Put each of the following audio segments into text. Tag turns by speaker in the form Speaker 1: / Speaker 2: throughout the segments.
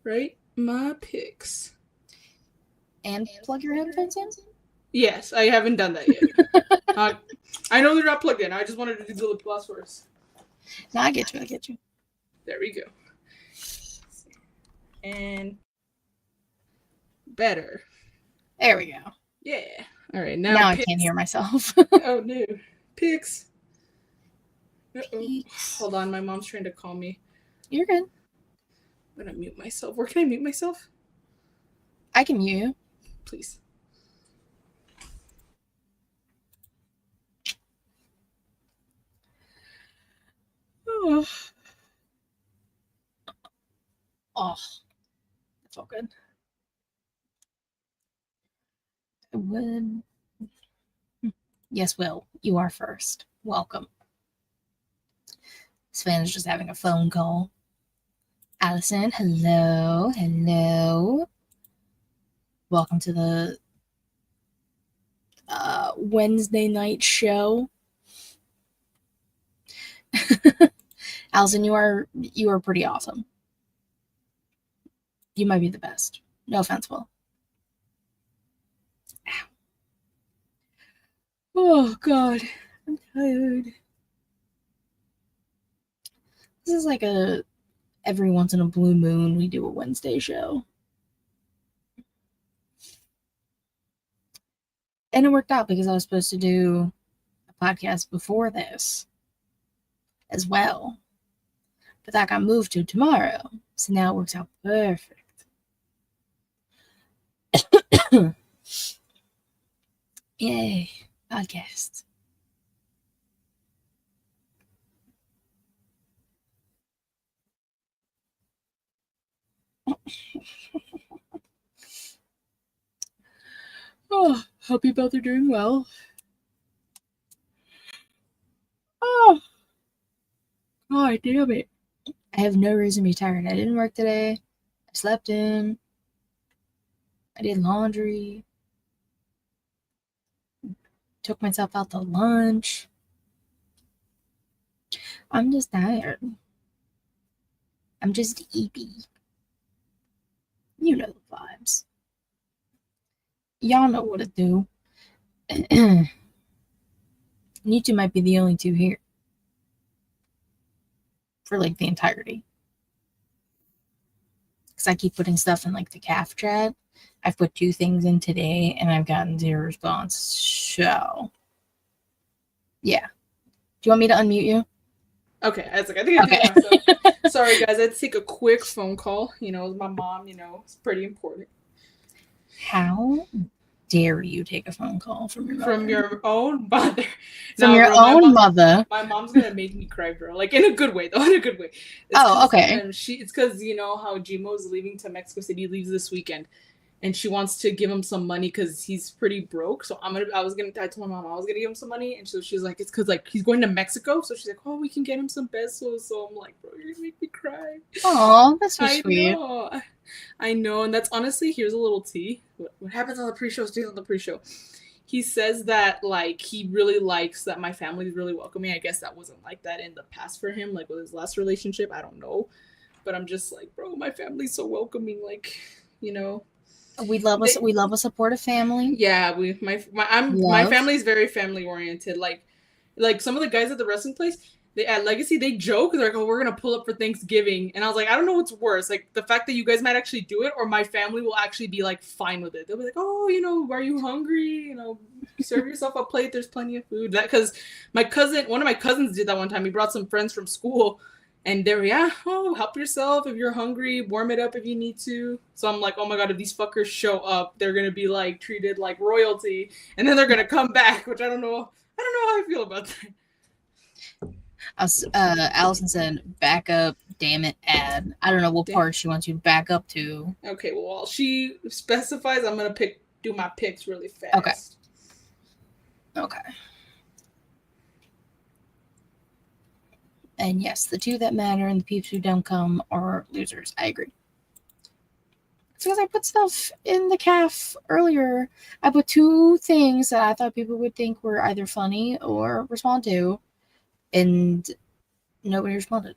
Speaker 1: Right? My picks.
Speaker 2: And plug your headphones in?
Speaker 1: Yes, I haven't done that yet. I know they're not plugged in. I just wanted to do the lip gloss first.
Speaker 2: No, I get you.
Speaker 1: There we go. And better.
Speaker 2: There we go.
Speaker 1: Yeah. All right,
Speaker 2: Now I
Speaker 1: picks.
Speaker 2: can't hear myself.
Speaker 1: Oh no. Picks. Uh-oh. Hold on, my mom's trying to call me.
Speaker 2: You're good.
Speaker 1: I'm gonna mute myself. Where can I mute myself?
Speaker 2: I can mute you.
Speaker 1: Please.
Speaker 2: Oh. Oh. That's all good. I would. Yes, Will. You are first. Welcome. Sven is just having a phone call. Allison, hello. Hello. Welcome to the Wednesday night show. Allison, you are pretty awesome. You might be the best. No offense, Will. Ow. Oh God, I'm tired. This is like a every once in a blue moon we do a Wednesday show. And it worked out because I was supposed to do a podcast before this as well. But that got moved to tomorrow. So now it works out perfect. Yay, podcast. Oh, hope you both are doing well. Oh, God damn it. I have no reason to be tired. I didn't work today. I slept in. I did laundry. Took myself out to lunch. I'm just tired. I'm just eepy. You know the vibes. Y'all know what to do. You two might be the only two here. For like the entirety. Because I keep putting stuff in like the calf chat. I've put 2 things in today and I've gotten 0 response. So, yeah. Do you want me to unmute you?
Speaker 1: Okay, I think I did it myself. Sorry, guys. I had to take a quick phone call. You know, my mom. You know, it's pretty important.
Speaker 2: How dare you take a phone call from your mother?
Speaker 1: From your own mother.
Speaker 2: From your own mother.
Speaker 1: My mom's gonna make me cry, bro. Like in a good way, though. In a good way.
Speaker 2: Okay.
Speaker 1: It's because you know how Jimo's leaving to Mexico City. He leaves this weekend, and she wants to give him some money because he's pretty broke. So I told my mom I was gonna give him some money, and so she's like, it's because like he's going to Mexico. So she's like, oh, we can get him some pesos. So I'm like, bro, you're gonna make me cry.
Speaker 2: Oh, that's so sweet.
Speaker 1: I know, and that's honestly, here's a little tea. What happens on the pre-show stays on the pre-show. He says that like he really likes that my family is really welcoming. I guess that wasn't like that in the past for him, like with his last relationship. I don't know, but I'm just like, bro, my family's so welcoming. Like, you know,
Speaker 2: we love a supportive family.
Speaker 1: Yeah, my family's very family oriented. Like some of the guys at the wrestling place, at Legacy, they joke. They're like, "Oh, we're gonna pull up for Thanksgiving," and I was like, I don't know what's worse, like the fact that you guys might actually do it, or my family will actually be like fine with it. They'll be like, "Oh, you know, are you hungry? You know, serve yourself a plate. There's plenty of food." That because one of my cousins did that one time. He brought some friends from school. And they're, help yourself if you're hungry, warm it up if you need to. So I'm like, oh my God, if these fuckers show up, they're going to be like treated like royalty. And then they're going to come back, which I don't know how I feel about
Speaker 2: that. Allison said, back up, damn it, ad. I don't know what part she wants you to back up to.
Speaker 1: Okay, well, while she specifies, I'm going to do my picks really fast.
Speaker 2: Okay. And yes, the 2 that matter and the peeps who don't come are losers. I agree. It's because I put stuff in the calf earlier. I put 2 things that I thought people would think were either funny or respond to, and nobody responded.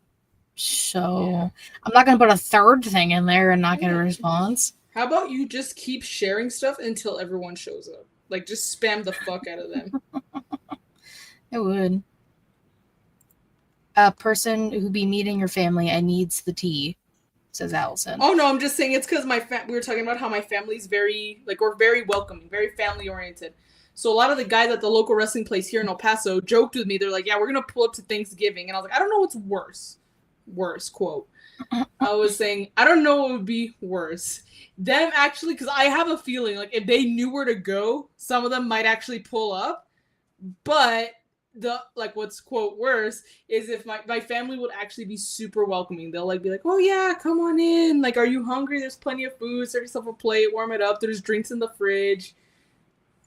Speaker 2: So I'm not going to put a third thing in there and not get a response.
Speaker 1: How about you just keep sharing stuff until everyone shows up? Like, just spam the fuck out of them.
Speaker 2: It would. A person who be meeting your family, I needs the tea, says Allison.
Speaker 1: Oh no, I'm just saying it's because we were talking about how my family's very, like, we're very welcoming, very family oriented. So a lot of the guys at the local wrestling place here in El Paso joked with me. They're like, yeah, we're going to pull up to Thanksgiving. And I was like, I don't know what's worse. Worse, quote. I was saying, I don't know what would be worse. Them actually, because I have a feeling, like, if they knew where to go, some of them might actually pull up. But what's quote worse is if my family would actually be super welcoming. They'll like be like, oh yeah, come on in. Like, are you hungry? There's plenty of food. Serve yourself a plate, warm it up. There's drinks in the fridge.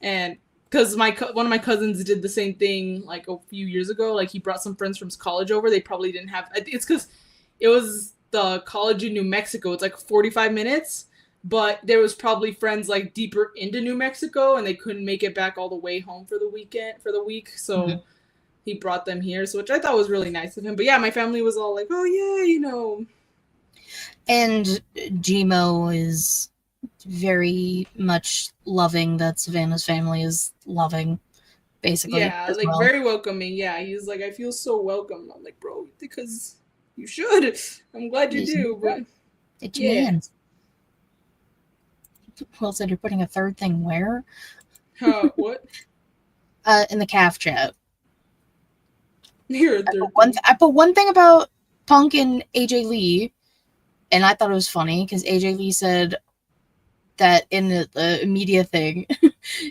Speaker 1: And because one of my cousins did the same thing like a few years ago. Like, he brought some friends from college over. They probably didn't have. It's because it was the college in New Mexico. It's like 45 minutes. But there was probably friends like deeper into New Mexico, and they couldn't make it back all the way home for the week. So he brought them here, so which I thought was really nice of him. But yeah, my family was all like, "Oh yeah, you know."
Speaker 2: And Gmo is very much loving that Savannah's family is loving, basically.
Speaker 1: Yeah, like very welcoming. Yeah, he's like, I feel so welcome. I'm like, bro, because you should. I'm glad you do, but
Speaker 2: it's your man's. Will said you're putting a third thing where?
Speaker 1: What?
Speaker 2: In the calf chat.
Speaker 1: You're
Speaker 2: I put one thing about Punk and AJ Lee, and I thought it was funny because AJ Lee said that in the media thing,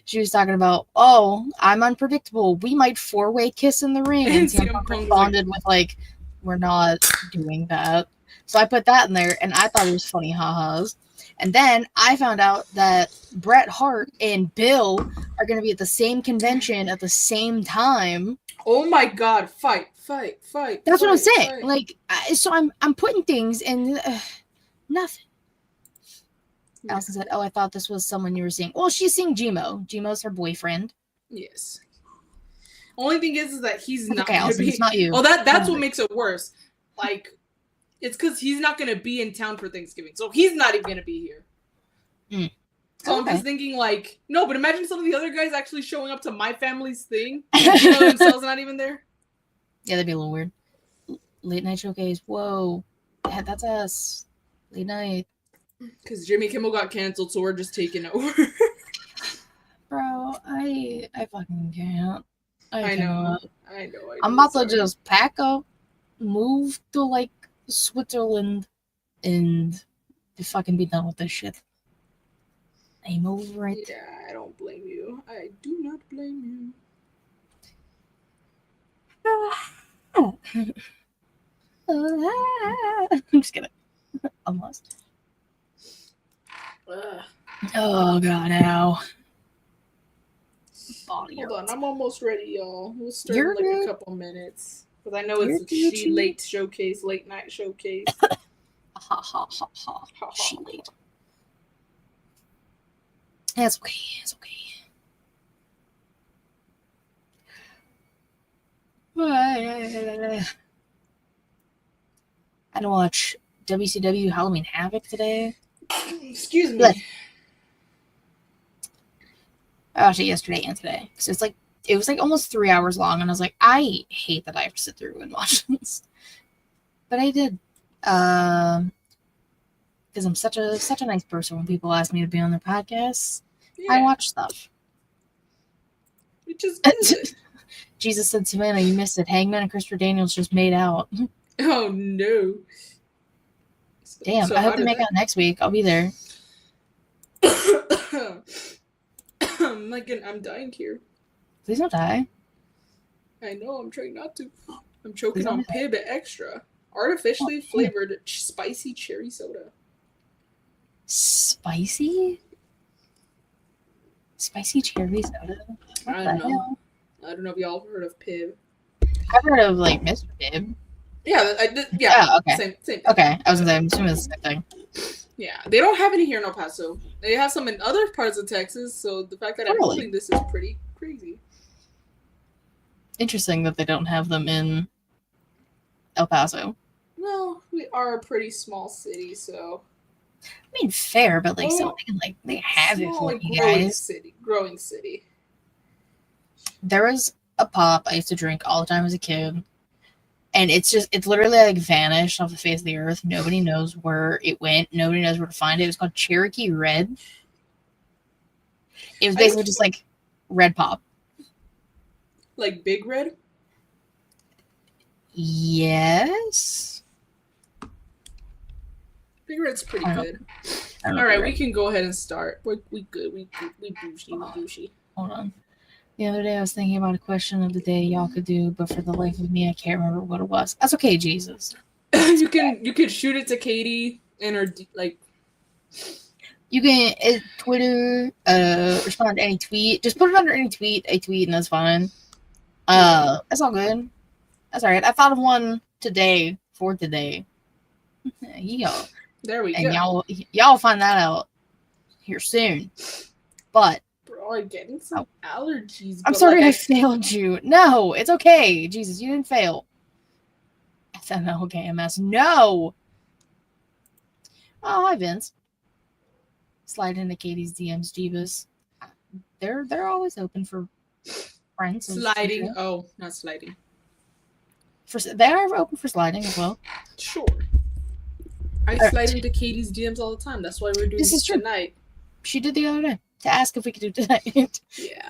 Speaker 2: she was talking about, oh, I'm unpredictable. We might 4-way kiss in the ring. And CM Punk responded with like, we're not doing that. So I put that in there, and I thought it was funny, ha-has. And then I found out that Bret Hart and Bill are going to be at the same convention at the same time.
Speaker 1: Oh my God! Fight!
Speaker 2: That's what I'm saying. Like, so I'm putting things in nothing. Yeah. Allison said, "Oh, I thought this was someone you were seeing." Well, she's seeing Gmo. Gmo's her boyfriend.
Speaker 1: Yes. Only thing is that he's not.
Speaker 2: Okay, Allison, it's not you.
Speaker 1: Oh, that's what makes it worse. Like, it's because he's not going to be in town for Thanksgiving, so he's not even going to be here. So I'm just thinking, like, no, but imagine some of the other guys actually showing up to my family's thing, and themselves not even there.
Speaker 2: Yeah, that'd be a little weird. Late night showcase. Whoa, yeah, that's us. Late night.
Speaker 1: Because Jimmy Kimmel got canceled, so we're just taking over.
Speaker 2: Bro, I fucking can't.
Speaker 1: I know.
Speaker 2: I'm about to just pack up, move to like Switzerland, and fucking be done with this shit. I'm over it.
Speaker 1: Yeah, I don't blame you. I do not blame
Speaker 2: you. I'm just kidding. I'm lost. Oh god, ow.
Speaker 1: Hold on, I'm almost ready, y'all. We'll start in like a couple minutes. Because I know it's a ShElite showcase, late night showcase.
Speaker 2: ShElite. That's okay. It's okay. I had to watch WCW Halloween Havoc today.
Speaker 1: Excuse me.
Speaker 2: I watched it yesterday and today. So it was like almost 3 hours long, and I was like, I hate that I have to sit through and watch this. But I did. Because I'm such a nice person. When people ask me to be on their podcasts, I watch stuff.
Speaker 1: Which is good.
Speaker 2: Jesus said, Savannah, you missed it. Hangman and Christopher Daniels just made out.
Speaker 1: Oh no.
Speaker 2: Damn, I hope they make out next week. I'll be there.
Speaker 1: I'm dying here.
Speaker 2: Please don't die.
Speaker 1: I know, I'm trying not to. I'm choking on Pib Extra. Artificially flavored spicy cherry soda.
Speaker 2: Spicy? Spicy cherry soda?
Speaker 1: I don't know. I don't know if y'all have heard of Pib.
Speaker 2: I've heard of like Mr. Pib.
Speaker 1: Yeah, I did. Yeah,
Speaker 2: okay.
Speaker 1: Same thing.
Speaker 2: Okay, I was gonna say, I'm assuming it's the same thing.
Speaker 1: Yeah, they don't have any here in El Paso. They have some in other parts of Texas, so the fact that I'm holding this is pretty crazy.
Speaker 2: Interesting that they don't have them in El Paso.
Speaker 1: Well, we are a pretty small city, so.
Speaker 2: I mean, fair, but like something like they have it for
Speaker 1: like
Speaker 2: you guys.
Speaker 1: Growing city.
Speaker 2: There was a pop I used to drink all the time as a kid, and it's literally like vanished off the face of the earth. Nobody knows where it went. Nobody knows where to find it. It was called Cherokee Red. It was basically just like red pop.
Speaker 1: Like Big Red?
Speaker 2: Yes.
Speaker 1: Big Red's pretty good. All right, we can go ahead and start. We good. We bougie. We bougie.
Speaker 2: Hold on. The other day I was thinking about a question of the day y'all could do, but for the life of me, I can't remember what it was. That's okay, Jesus.
Speaker 1: You can shoot it to Katie and her like.
Speaker 2: You can Twitter respond to any tweet. Just put it under any tweet, a tweet, and that's fine. That's all good. That's all right. I thought of one today for today. Yeah.
Speaker 1: There we
Speaker 2: and
Speaker 1: go.
Speaker 2: Y'all find that out here soon. But
Speaker 1: bro, I'm getting some allergies.
Speaker 2: I'm sorry I failed you. No, it's okay. Jesus, you didn't fail. FMLKMS. No. Oh, hi Vince. Slide into Katie's DMs, Jeebus. They're always open for friends.
Speaker 1: Sliding. Oh, not sliding.
Speaker 2: They are open for sliding as well.
Speaker 1: Sure. I slide into Katie's DMs all the time. That's why we're doing this tonight.
Speaker 2: She did the other day to ask if we could do tonight.
Speaker 1: Yeah.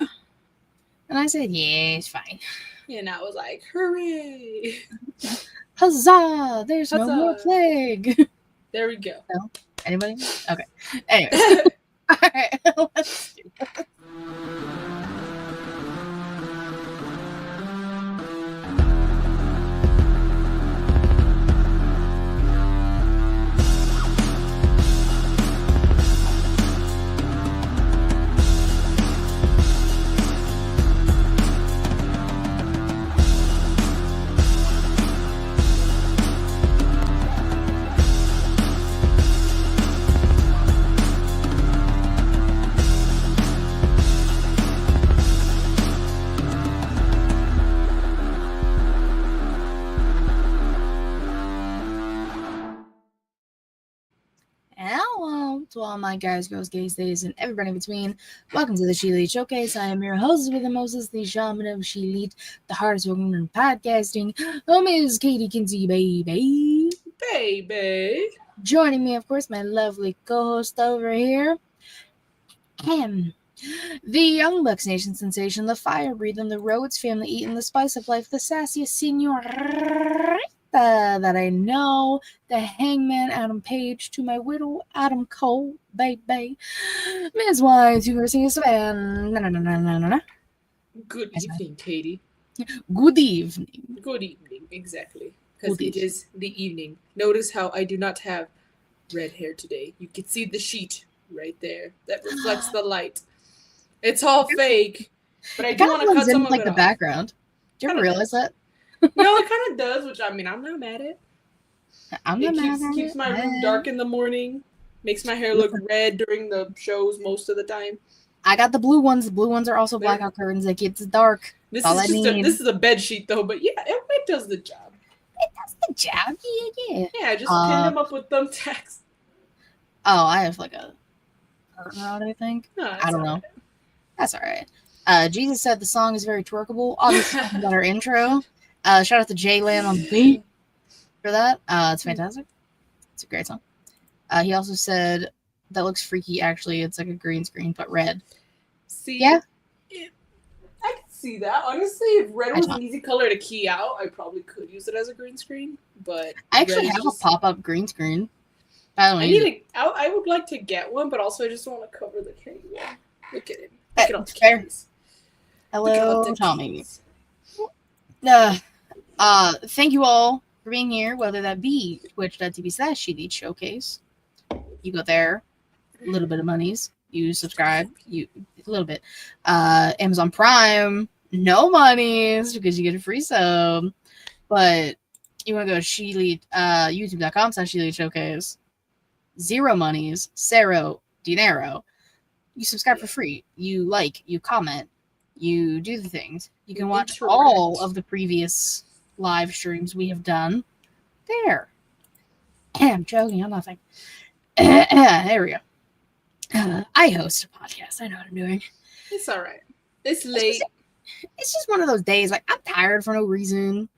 Speaker 2: And I said, yeah, it's fine.
Speaker 1: And I was like, hooray.
Speaker 2: Huzzah! There's no more plague.
Speaker 1: There we go.
Speaker 2: No? Anybody? Okay. Anyway. All right. Let's do it. Hello to all my guys, girls, gays, days, and everybody in between. Welcome to the ShElite Showcase. I am your host with the Moses, the shaman of ShElite, the hardest working in podcasting. Miss Katie Kinsey, baby.
Speaker 1: Baby.
Speaker 2: Joining me, of course, my lovely co-host over here. The Young Bucks Nation sensation, the fire breathing, the Rhodes family eating, the spice of life, the sassiest senorita that I know, the hangman Adam Page, to my widow Adam Cole, baby. Ms. Wise, you are seeing Savannah.
Speaker 1: Good evening, Katie.
Speaker 2: Good evening.
Speaker 1: Good evening, exactly. Because it is the evening. Notice how I do not have red hair today. You can see the sheet right there that reflects the light. It's all fake, but I do want to cut some of it
Speaker 2: the
Speaker 1: off.
Speaker 2: Background. Do you ever realize that?
Speaker 1: No, it kind of does, which I mean, I'm not mad at. It keeps my room dark in the morning, makes my hair look red during the shows most of the time.
Speaker 2: I got the blue ones. The blue ones are also blackout curtains. It gets dark.
Speaker 1: This is a bed sheet though, but yeah, it does the job.
Speaker 2: It does the job, yeah.
Speaker 1: Yeah, I just pinned them up with thumbtacks.
Speaker 2: Oh, I have like a curtain rod, I think.
Speaker 1: No,
Speaker 2: I don't know.
Speaker 1: Right.
Speaker 2: That's all right. Jesus said the song is very twerkable. Obviously, about our intro. Shout out to Jaylan on the beat for that. It's fantastic. It's a great song. He also said that looks freaky. Actually, it's like a green screen but red.
Speaker 1: See,
Speaker 2: yeah,
Speaker 1: I can see that. Honestly, if red was an easy color to key out, I probably could use it as a green screen. But
Speaker 2: I actually have a pop-up green screen. I
Speaker 1: would like to get one, but also I just want to cover the Kenny one. Look at it.
Speaker 2: Look at all the keys. Hello, Tommy. Thank you all for being here, whether that be twitch.tv/ShElite Showcase. You go there, a little bit of monies. You subscribe, a little bit. Amazon Prime, no monies because you get a free sub. But you want to go to ShElite, youtube.com/ShElite Showcase. 0 monies, cero dinero. You subscribe for free. You like, you comment, you do the things. You can watch all of the previous live streams we have done there. I'm joking. I'm nothing. There we go. I host a podcast. I know what I'm doing.
Speaker 1: It's all right. It's late.
Speaker 2: It's just one of those days. Like, I'm tired for no reason.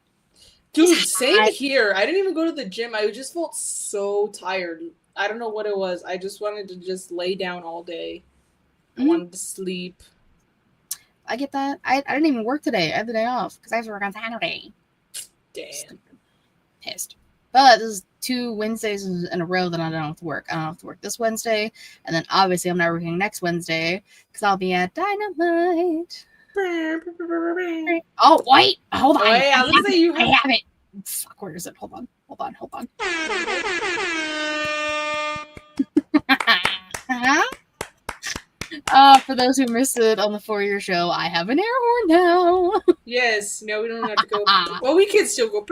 Speaker 1: Dude, same here. I didn't even go to the gym. I just felt so tired. I don't know what it was. I just wanted to just lay down all day. I wanted to sleep.
Speaker 2: I get that. I didn't even work today. I had the day off because I have to work on Saturday.
Speaker 1: Damn.
Speaker 2: Pissed. But this is 2 Wednesdays in a row that I don't have to work. I don't have to work this Wednesday. And then obviously I'm not working next Wednesday because I'll be at Dynamite. Oh, wait. Hold on.
Speaker 1: Wait, I was going to say you have...
Speaker 2: I have it. Fuck, where is it? Hold on. For those who missed it on the 4-year show, I have an air horn now.
Speaker 1: Yes. No, we don't have to go. Well, we can still go.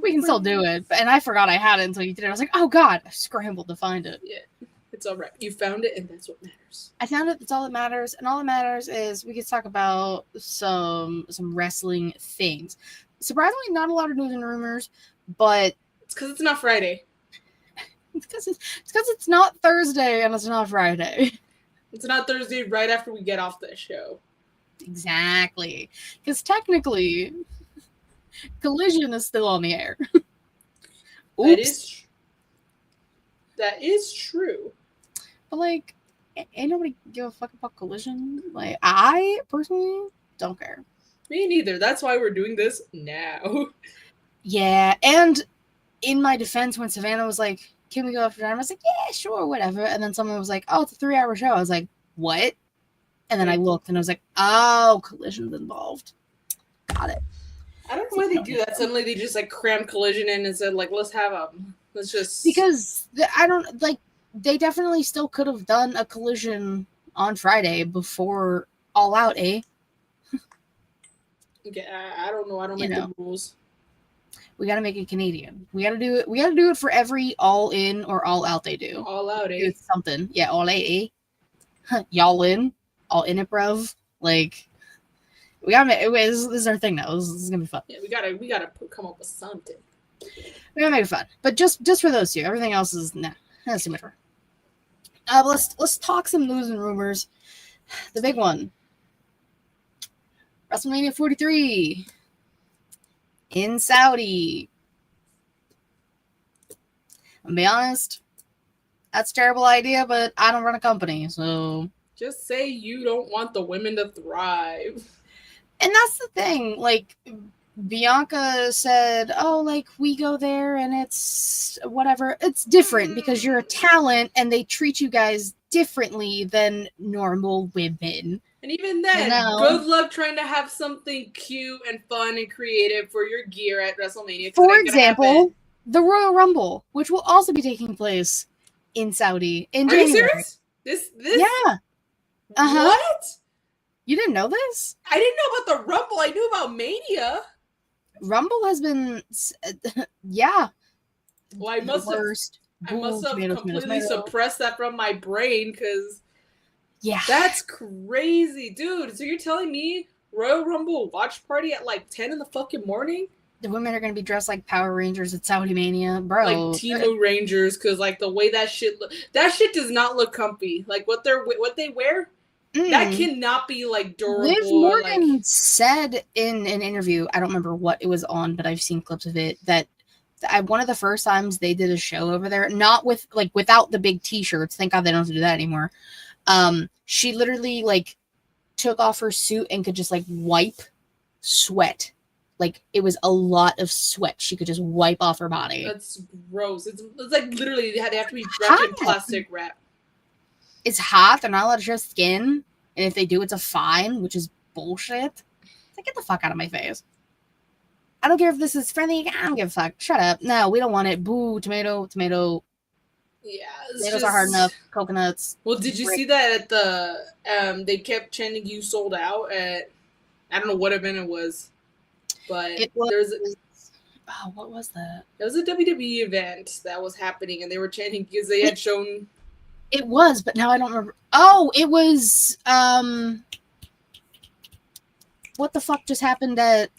Speaker 2: We can still do it. And I forgot I had it until you did it. I was like, oh, God. I scrambled to find it.
Speaker 1: Yeah. It's all right. You found it, and that's what matters.
Speaker 2: I found it. That's all that matters. And all that matters is we can talk about some wrestling things. Surprisingly, not a lot of news and rumors, but...
Speaker 1: It's because it's not Friday.
Speaker 2: It's because it's not Thursday and it's not Friday.
Speaker 1: It's not Thursday right after we get off the show.
Speaker 2: Exactly. Because technically, Collision is still on the air.
Speaker 1: That is true.
Speaker 2: But, like, ain't nobody give a fuck about Collision. Like, I personally don't care.
Speaker 1: Me neither. That's why we're doing this now.
Speaker 2: Yeah, and in my defense, when Savannah was like, can we go after Dynamite? I was like, yeah, sure, whatever. And then someone was like, oh, it's a 3-hour show. I was like, what? And then I looked and I was like, oh, Collision's involved. Got it.
Speaker 1: I don't know why they do that. Suddenly they just like cram Collision in and said, like, let's have them. Let's just...
Speaker 2: Because I don't, like, they definitely still could have done a Collision on Friday before All Out, eh?
Speaker 1: Yeah, I don't know. I don't make the rules.
Speaker 2: We gotta make it Canadian. We gotta do it. We gotta do it for every All In or All Out they do.
Speaker 1: All Out, eh?
Speaker 2: It's something. Yeah, All A, eh? Y'all in? All in it, bruv. Like, we gotta make this is our thing now. This is gonna be fun.
Speaker 1: Yeah, we gotta come up with something.
Speaker 2: We gotta make it fun. But just for those two. Everything else is that's too much work. Let's talk some news and rumors. The big one. WrestleMania 43 in Saudi. I'll be honest, that's a terrible idea, but I don't run a company, so...
Speaker 1: Just say you don't want the women to thrive.
Speaker 2: And that's the thing, like, Bianca said, oh, like, we go there and it's whatever. It's different because you're a talent and they treat you guys differently than normal women.
Speaker 1: And even then, good luck trying to have something cute and fun and creative for your gear at WrestleMania.
Speaker 2: For example, the Royal Rumble, which will also be taking place in Saudi in January.
Speaker 1: Are you serious? This?
Speaker 2: Yeah.
Speaker 1: What?
Speaker 2: You didn't know this?
Speaker 1: I didn't know about the Rumble. I knew about Mania.
Speaker 2: Rumble has been, yeah.
Speaker 1: Well, I must have completely suppressed that from my brain because...
Speaker 2: Yeah.
Speaker 1: That's crazy, dude. So you're telling me Royal Rumble watch party at like 10 in the fucking morning?
Speaker 2: The women are going to be dressed like Power Rangers at Saudi Mania, bro.
Speaker 1: Like Temu Rangers, because like the way that shit does not look comfy. Like what they wear, that cannot be like durable.
Speaker 2: Liv Morgan said in an interview, I don't remember what it was on, but I've seen clips of it, that one of the first times they did a show over there, not with like without the big t-shirts. Thank God they don't have to do that anymore. She literally like took off her suit and could just like wipe sweat. Like it was a lot of sweat. She could just wipe off her body.
Speaker 1: That's gross. It's like literally they have to be wrapped in plastic wrap.
Speaker 2: It's hot. They're not allowed to show skin. And if they do, it's a fine, which is bullshit. It's like, get the fuck out of my face. I don't care if this is friendly. I don't give a fuck. Shut up. No, we don't want it. Boo, tomato.
Speaker 1: Yeah,
Speaker 2: tomatoes are hard enough. Coconuts.
Speaker 1: Well, did you see that at the they kept chanting "you sold out" at I don't know what event it was, but
Speaker 2: what was that?
Speaker 1: It was a WWE event that was happening, and they were chanting because they had shown.
Speaker 2: It was, but now I don't remember. Oh, it was what the fuck just happened at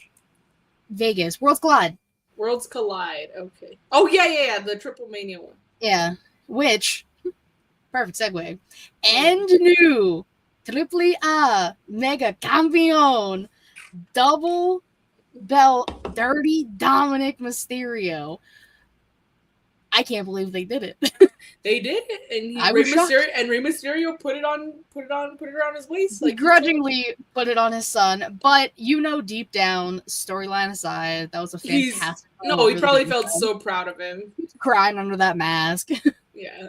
Speaker 2: Vegas? Worlds Collide.
Speaker 1: Worlds Collide. Okay. Oh yeah. The Triple Mania one.
Speaker 2: Yeah. Which, perfect segue. And new Triple A Mega Campeon double belt Dirty Dominic Mysterio. I can't believe they did it.
Speaker 1: They did it, and
Speaker 2: Rey
Speaker 1: Mysterio put it around his waist.
Speaker 2: He grudgingly put it on his son, but deep down, storyline aside, that was a fantastic.
Speaker 1: No, he probably felt so proud of him,
Speaker 2: crying under that mask.
Speaker 1: Yeah,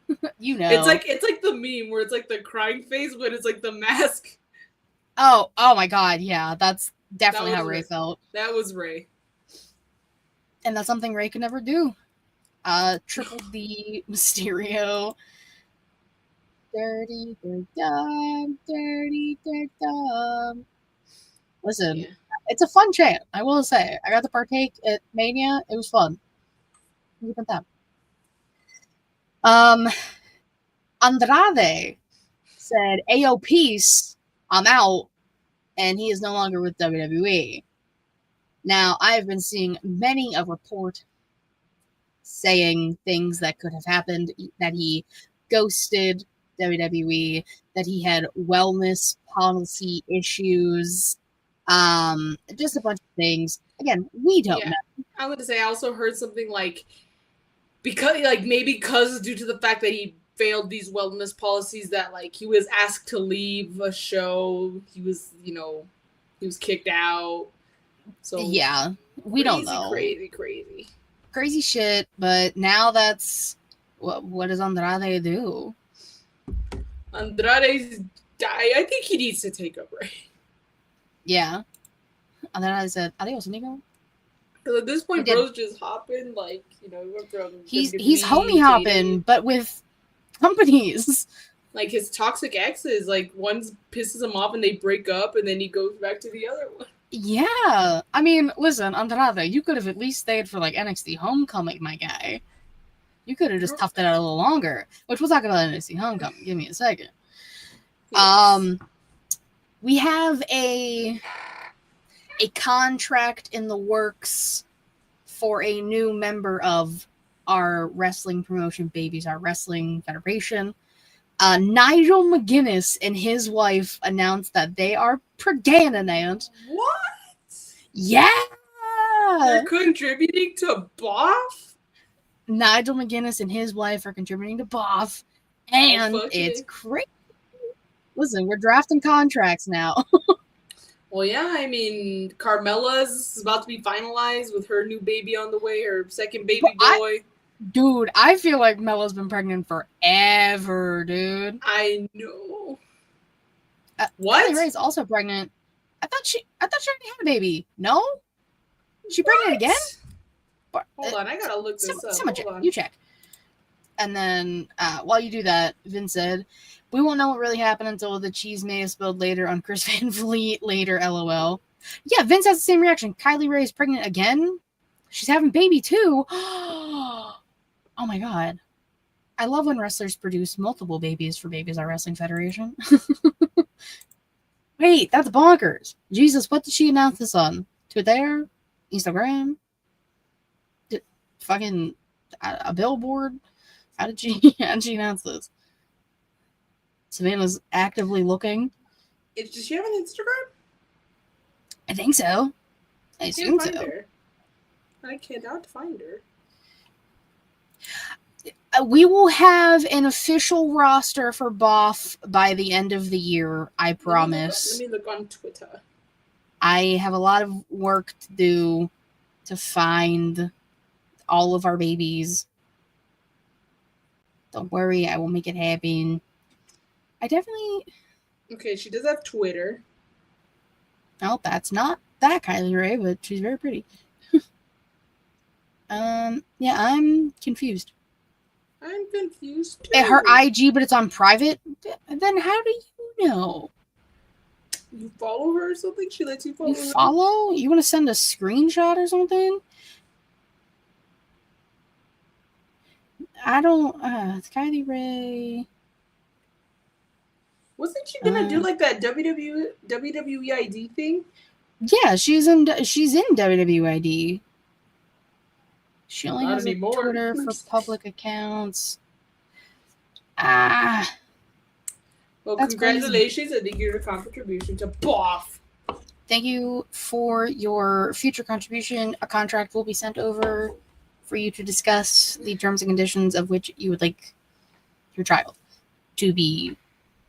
Speaker 2: it's
Speaker 1: like the meme where it's like the crying face, but it's like the mask.
Speaker 2: Oh my god, yeah, that's definitely how Rey felt.
Speaker 1: That was Rey,
Speaker 2: and that's something Rey could never do. Triple D Mysterio. Dirty, dumb. Listen, it's a fun chant. I will say, I got to partake at Mania. It was fun. Look at that. Andrade said, "Ayo, peace. I'm out," and he is no longer with WWE. Now, I've been seeing many a report saying things that could have happened, that he ghosted WWE, that he had wellness policy issues, just a bunch of things. Again, we don't know.
Speaker 1: I was going to say, I also heard something like, because due to the fact that he failed these wellness policies, that like he was asked to leave a show, he was kicked out. So
Speaker 2: yeah, we don't know. Crazy shit, but now that's what does Andrade do?
Speaker 1: Andrade's die. I think he needs to take a break.
Speaker 2: Yeah. Andrade said, "Adios, amigo."
Speaker 1: Because at this point, bro's just hopping, like, he went from
Speaker 2: he's homie hopping, but with companies.
Speaker 1: Like his toxic exes, like one pisses him off and they break up, and then he goes back to the other one.
Speaker 2: Yeah, I mean, listen, Andrade, you could have at least stayed for like NXT Homecoming, my guy. You could have just toughed it out a little longer. Which we'll talk about NXT Homecoming. Give me a second. Yes. We have a contract in the works for a new member of our wrestling promotion, Babies Our Wrestling Federation. Nigel McGuinness and his wife announced that they are pregnant.
Speaker 1: What?
Speaker 2: Yeah!
Speaker 1: They're contributing to BOF?
Speaker 2: Nigel McGuinness and his wife are contributing to BOF, and it's crazy. Listen, we're drafting contracts now.
Speaker 1: Well, yeah, I mean, Carmella's about to be finalized with her new baby on the way, her second baby boy.
Speaker 2: Dude, I feel like Mella's been pregnant forever, dude.
Speaker 1: I know. What?
Speaker 2: Ray's also pregnant. I thought she already had a baby. No? She pregnant again?
Speaker 1: Hold on, I gotta look this up.
Speaker 2: Hold on. You check. And then, while you do that, Vince said, "We won't know what really happened until the cheese may have spilled later on Chris Van Vliet later, LOL." Yeah, Vince has the same reaction. Kylie Rae is pregnant again? She's having baby too? Oh my god. I love when wrestlers produce multiple babies for Babies Our Wrestling Federation. Wait, that's bonkers. Jesus, what did she announce this on? Twitter? Instagram? Fucking a billboard? How did she announce this? Savannah's actively looking.
Speaker 1: Does she have an Instagram?
Speaker 2: I think so. I assume so.
Speaker 1: I cannot find her.
Speaker 2: We will have an official roster for BOF by the end of the year, I promise.
Speaker 1: Let me look on Twitter.
Speaker 2: I have a lot of work to do to find all of our babies. Don't worry, I will make it happen. I definitely...
Speaker 1: Okay, she does have Twitter.
Speaker 2: Oh, that's not that Kylie Rae, but she's very pretty. Yeah, I'm confused.
Speaker 1: I'm confused too.
Speaker 2: Her IG, but it's on private? Then how do you know?
Speaker 1: You follow her or something? She lets you follow her?
Speaker 2: Follow? You want to send a screenshot or something? I don't... it's Kylie Rae.
Speaker 1: Wasn't she gonna do like that WWEID thing?
Speaker 2: Yeah, she's in WWEID. She only
Speaker 1: Not
Speaker 2: has
Speaker 1: anymore.
Speaker 2: a Twitter for public accounts.
Speaker 1: Well,
Speaker 2: That's
Speaker 1: congratulations
Speaker 2: crazy.
Speaker 1: and thank you for your contribution to BOF.
Speaker 2: Thank you for your future contribution. A contract will be sent over for you to discuss the terms and conditions of which you would like your child to be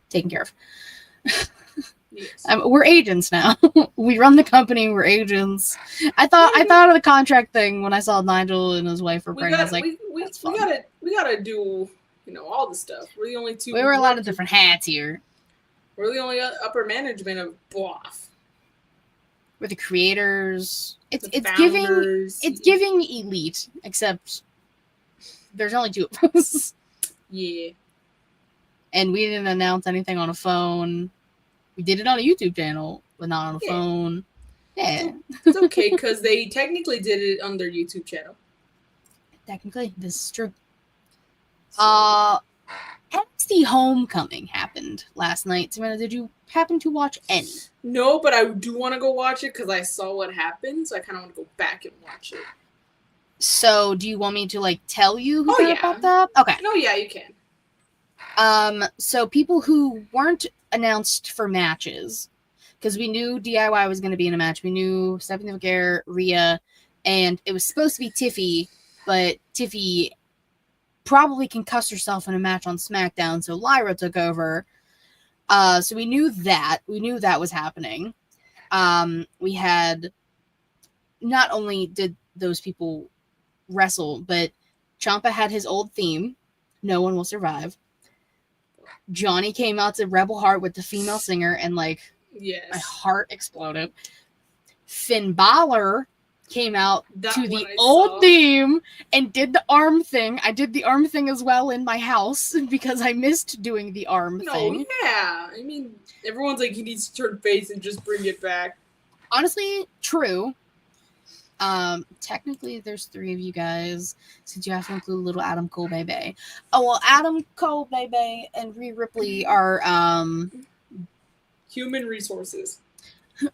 Speaker 2: taken care of.
Speaker 1: Yes.
Speaker 2: We're agents now. We run the company. We're agents. I thought of the contract thing when I saw Nigel and his wife were pregnant. I was like,
Speaker 1: we gotta do, all the stuff. We're the only two.
Speaker 2: We wear a lot of different hats here.
Speaker 1: We're the only upper management of BOF.
Speaker 2: We're the creators. It's giving elite, except there's only two of us.
Speaker 1: Yeah.
Speaker 2: And we didn't announce anything on a phone. We did it on a YouTube channel, but not on a phone. Yeah.
Speaker 1: It's okay, because they technically did it on their YouTube channel.
Speaker 2: Technically, this is true. NXT Homecoming happened last night. Samantha, did you happen to watch any?
Speaker 1: No, but I do want to go watch it because I saw what happened, so I kind of want to go back and watch it.
Speaker 2: So, do you want me to tell you who popped up? Okay.
Speaker 1: No, yeah, you can.
Speaker 2: So people who weren't announced for matches, because we knew DIY was going to be in a match. We knew Stephanie McGuire, Rhea, and it was supposed to be Tiffy, but Tiffy probably concussed herself in a match on SmackDown, so Lyra took over. So we knew that. We knew that was happening. We had, not only did those people wrestle, but Ciampa had his old theme, No One Will Survive. Johnny came out to Rebel Heart with the female singer, and
Speaker 1: yes,
Speaker 2: my heart exploded. Finn Balor came out to the old theme and did the arm thing. I did the arm thing as well in my house because I missed doing the arm thing.
Speaker 1: Yeah. I mean, everyone's like, he needs to turn face and just bring it back.
Speaker 2: Honestly, true. Technically, there's 3 of you guys, since you have to include little Adam Cole Bebe. Oh, well, Adam Cole Bebe and Rhea Ripley are,
Speaker 1: human resources.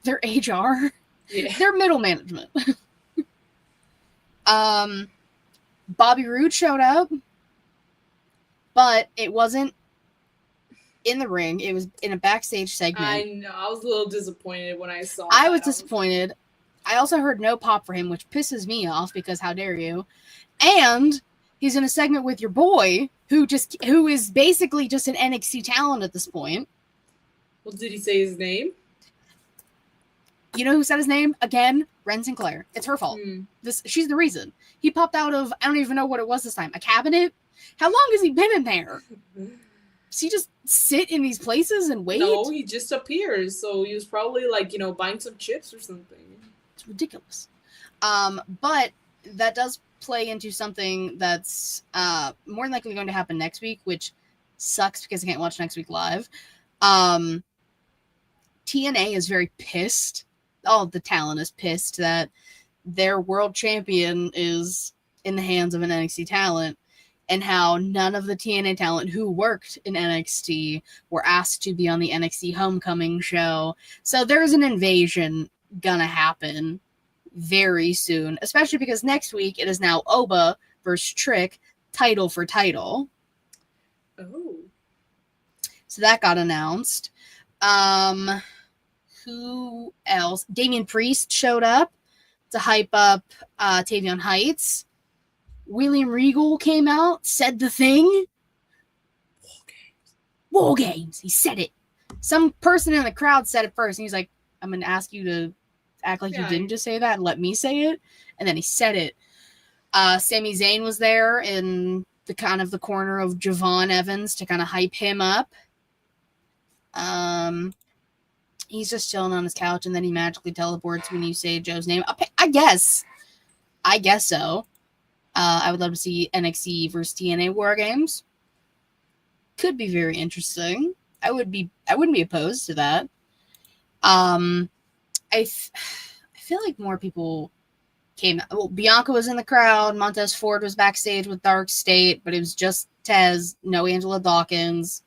Speaker 2: They're HR.
Speaker 1: Yeah.
Speaker 2: They're middle management. Bobby Roode showed up, but it wasn't in the ring. It was in a backstage segment.
Speaker 1: I know. I was a little disappointed when I saw
Speaker 2: I was disappointed. I also heard no pop for him, which pisses me off because how dare you? And he's in a segment with your boy, who is basically just an NXT talent at this point.
Speaker 1: Well, did he say his name?
Speaker 2: You know who said his name? Again, Ren Sinclair. It's her fault. She's the reason. He popped out of, I don't even know what it was this time, a cabinet? How long has he been in there? Does he just sit in these places and wait?
Speaker 1: No, he just appears. So he was probably buying some chips or something.
Speaker 2: It's ridiculous. But that does play into something that's more than likely going to happen next week, which sucks because I can't watch next week live. TNA is very pissed. All the talent is pissed that their world champion is in the hands of an NXT talent, and how none of the TNA talent who worked in NXT were asked to be on the NXT Homecoming show. So there's an invasion gonna happen very soon, especially because next week it is now Oba versus Trick, title for title.
Speaker 1: Oh.
Speaker 2: So that got announced. Who else? Damian Priest showed up to hype up Tavion Heights. William Regal came out, said the thing. War games. He said it. Some person in the crowd said it first, and he's like, I'm going to ask you to act like you didn't just say that and let me say it. And then he said it. Sami Zayn was there in the corner of Javon Evans to kind of hype him up. He's just chilling on his couch, and then he magically teleports when you say Joe's name. I guess so. I would love to see NXT versus TNA War Games. Could be very interesting. I wouldn't be opposed to that. I feel like more people came. Well, Bianca was in the crowd. Montez Ford was backstage with Dark State, but it was just Tez, no Angela Dawkins.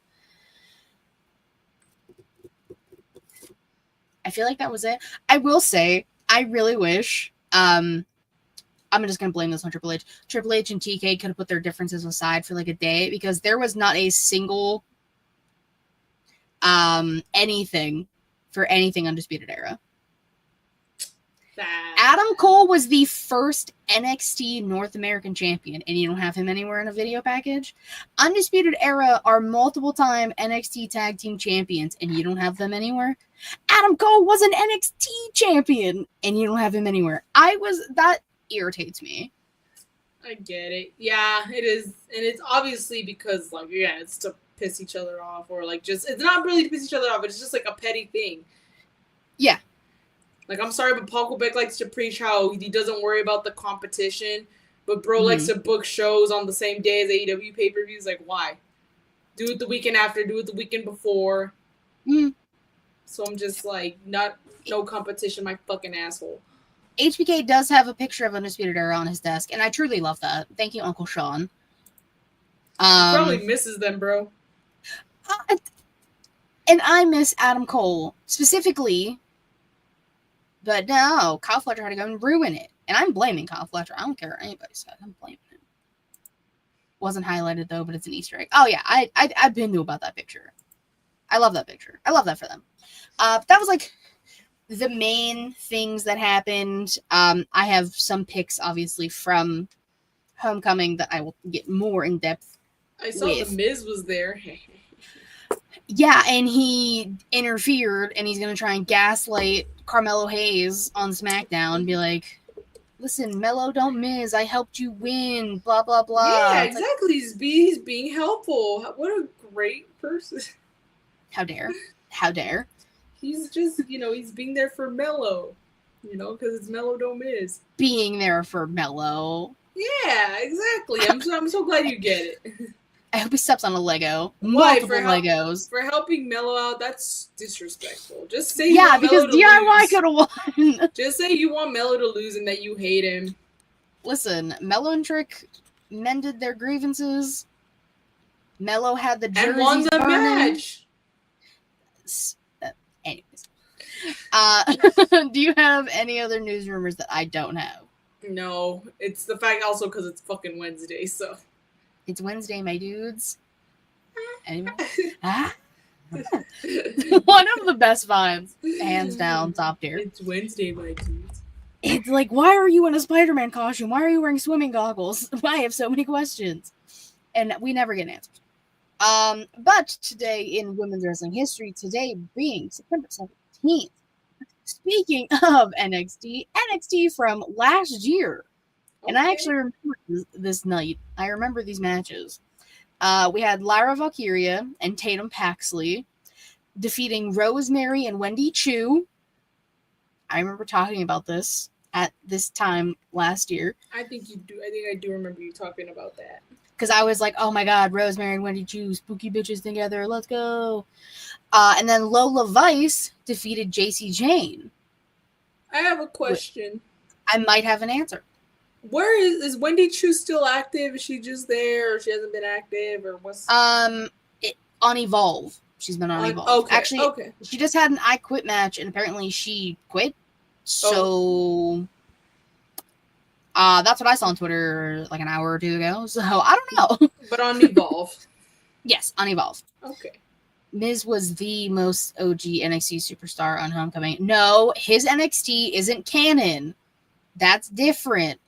Speaker 2: I feel like that was it. I will say, I really wish I'm just going to blame this on Triple H. Triple H and TK could have put their differences aside for like a day because there was not a single anything for anything Undisputed Era. Adam Cole was the first NXT North American champion, and you don't have him anywhere in a video package. Undisputed Era are multiple-time NXT Tag Team Champions, and you don't have them anywhere. Adam Cole was an NXT champion, and you don't have him anywhere. That irritates me.
Speaker 1: I get it. Yeah, it is. And it's obviously because, like, yeah, it's to piss each other off, or like just, it's not really to piss each other off, it's just like a petty thing.
Speaker 2: Yeah.
Speaker 1: Like, I'm sorry, but Paul Quebec likes to preach how he doesn't worry about the competition, but bro likes to book shows on the same day as AEW pay-per-views. Like, why? Do it the weekend after, do it the weekend before. So I'm just like, no competition, my fucking asshole.
Speaker 2: HBK does have a picture of Undisputed Era on his desk, and I truly love that. Thank you, Uncle Sean.
Speaker 1: He probably misses them, bro.
Speaker 2: And I miss Adam Cole, specifically. But no, Kyle Fletcher had to go and ruin it. And I'm blaming Kyle Fletcher. I don't care what anybody said. I'm blaming him. Wasn't highlighted, though, but it's an Easter egg. Oh, yeah. I've been to about that picture. I love that picture. I love that for them. But that was, like, the main things that happened. I have some picks, obviously, from Homecoming that I will get more in depth.
Speaker 1: I saw The Miz was there.
Speaker 2: Yeah, and he interfered, and he's going to try and gaslight Carmelo Hayes on SmackDown and be like, listen, Melo, don't miss. I helped you win, blah, blah, blah.
Speaker 1: Yeah, exactly. He's being helpful. What a great person.
Speaker 2: How dare. How dare.
Speaker 1: He's just, he's being there for Melo, because it's Melo don't miss.
Speaker 2: Being there for Melo.
Speaker 1: Yeah, exactly. I'm so glad you get it.
Speaker 2: I hope he steps on a Lego. Multiple Legos.
Speaker 1: For helping Melo out, that's disrespectful. Just say
Speaker 2: because DIY could have won.
Speaker 1: Just say you want Melo to lose and that you hate him.
Speaker 2: Listen, Melo and Trick mended their grievances. Melo had the jerseys
Speaker 1: and won the match.
Speaker 2: Anyways. Do you have any other news rumors that I don't have?
Speaker 1: No. It's the fact also because it's fucking Wednesday, so...
Speaker 2: It's Wednesday, my dudes. Anyway. One of the best vibes. Hands down, top tier.
Speaker 1: It's Wednesday, my dudes.
Speaker 2: It's like, why are you in a Spider-Man costume? Why are you wearing swimming goggles? I have so many questions. And we never get answers. But today in women's wrestling history, today being September 17th, speaking of NXT from last year. And I actually remember this night. I remember these matches. We had Lyra Valkyria and Tatum Paxley defeating Rosemary and Wendy Chu. I remember talking about this at this time last year.
Speaker 1: I think you do. I think I do remember you talking about that.
Speaker 2: Because I was like, oh my god, Rosemary and Wendy Chu, spooky bitches together, let's go. And then Lola Vice defeated JC Jane.
Speaker 1: I have a question.
Speaker 2: I might have an answer.
Speaker 1: Where is Wendy Chu still active? Is she just there, or she hasn't been active, or what's?
Speaker 2: On Evolve. She's been on Evolve.
Speaker 1: Okay,
Speaker 2: actually, she just had an I Quit match, and apparently she quit. So, that's what I saw on Twitter like an hour or two ago. So I don't know.
Speaker 1: But on Evolve.
Speaker 2: Yes, on Evolve.
Speaker 1: Okay.
Speaker 2: Miz was the most OG NXT superstar on Homecoming. No, his NXT isn't canon. That's different.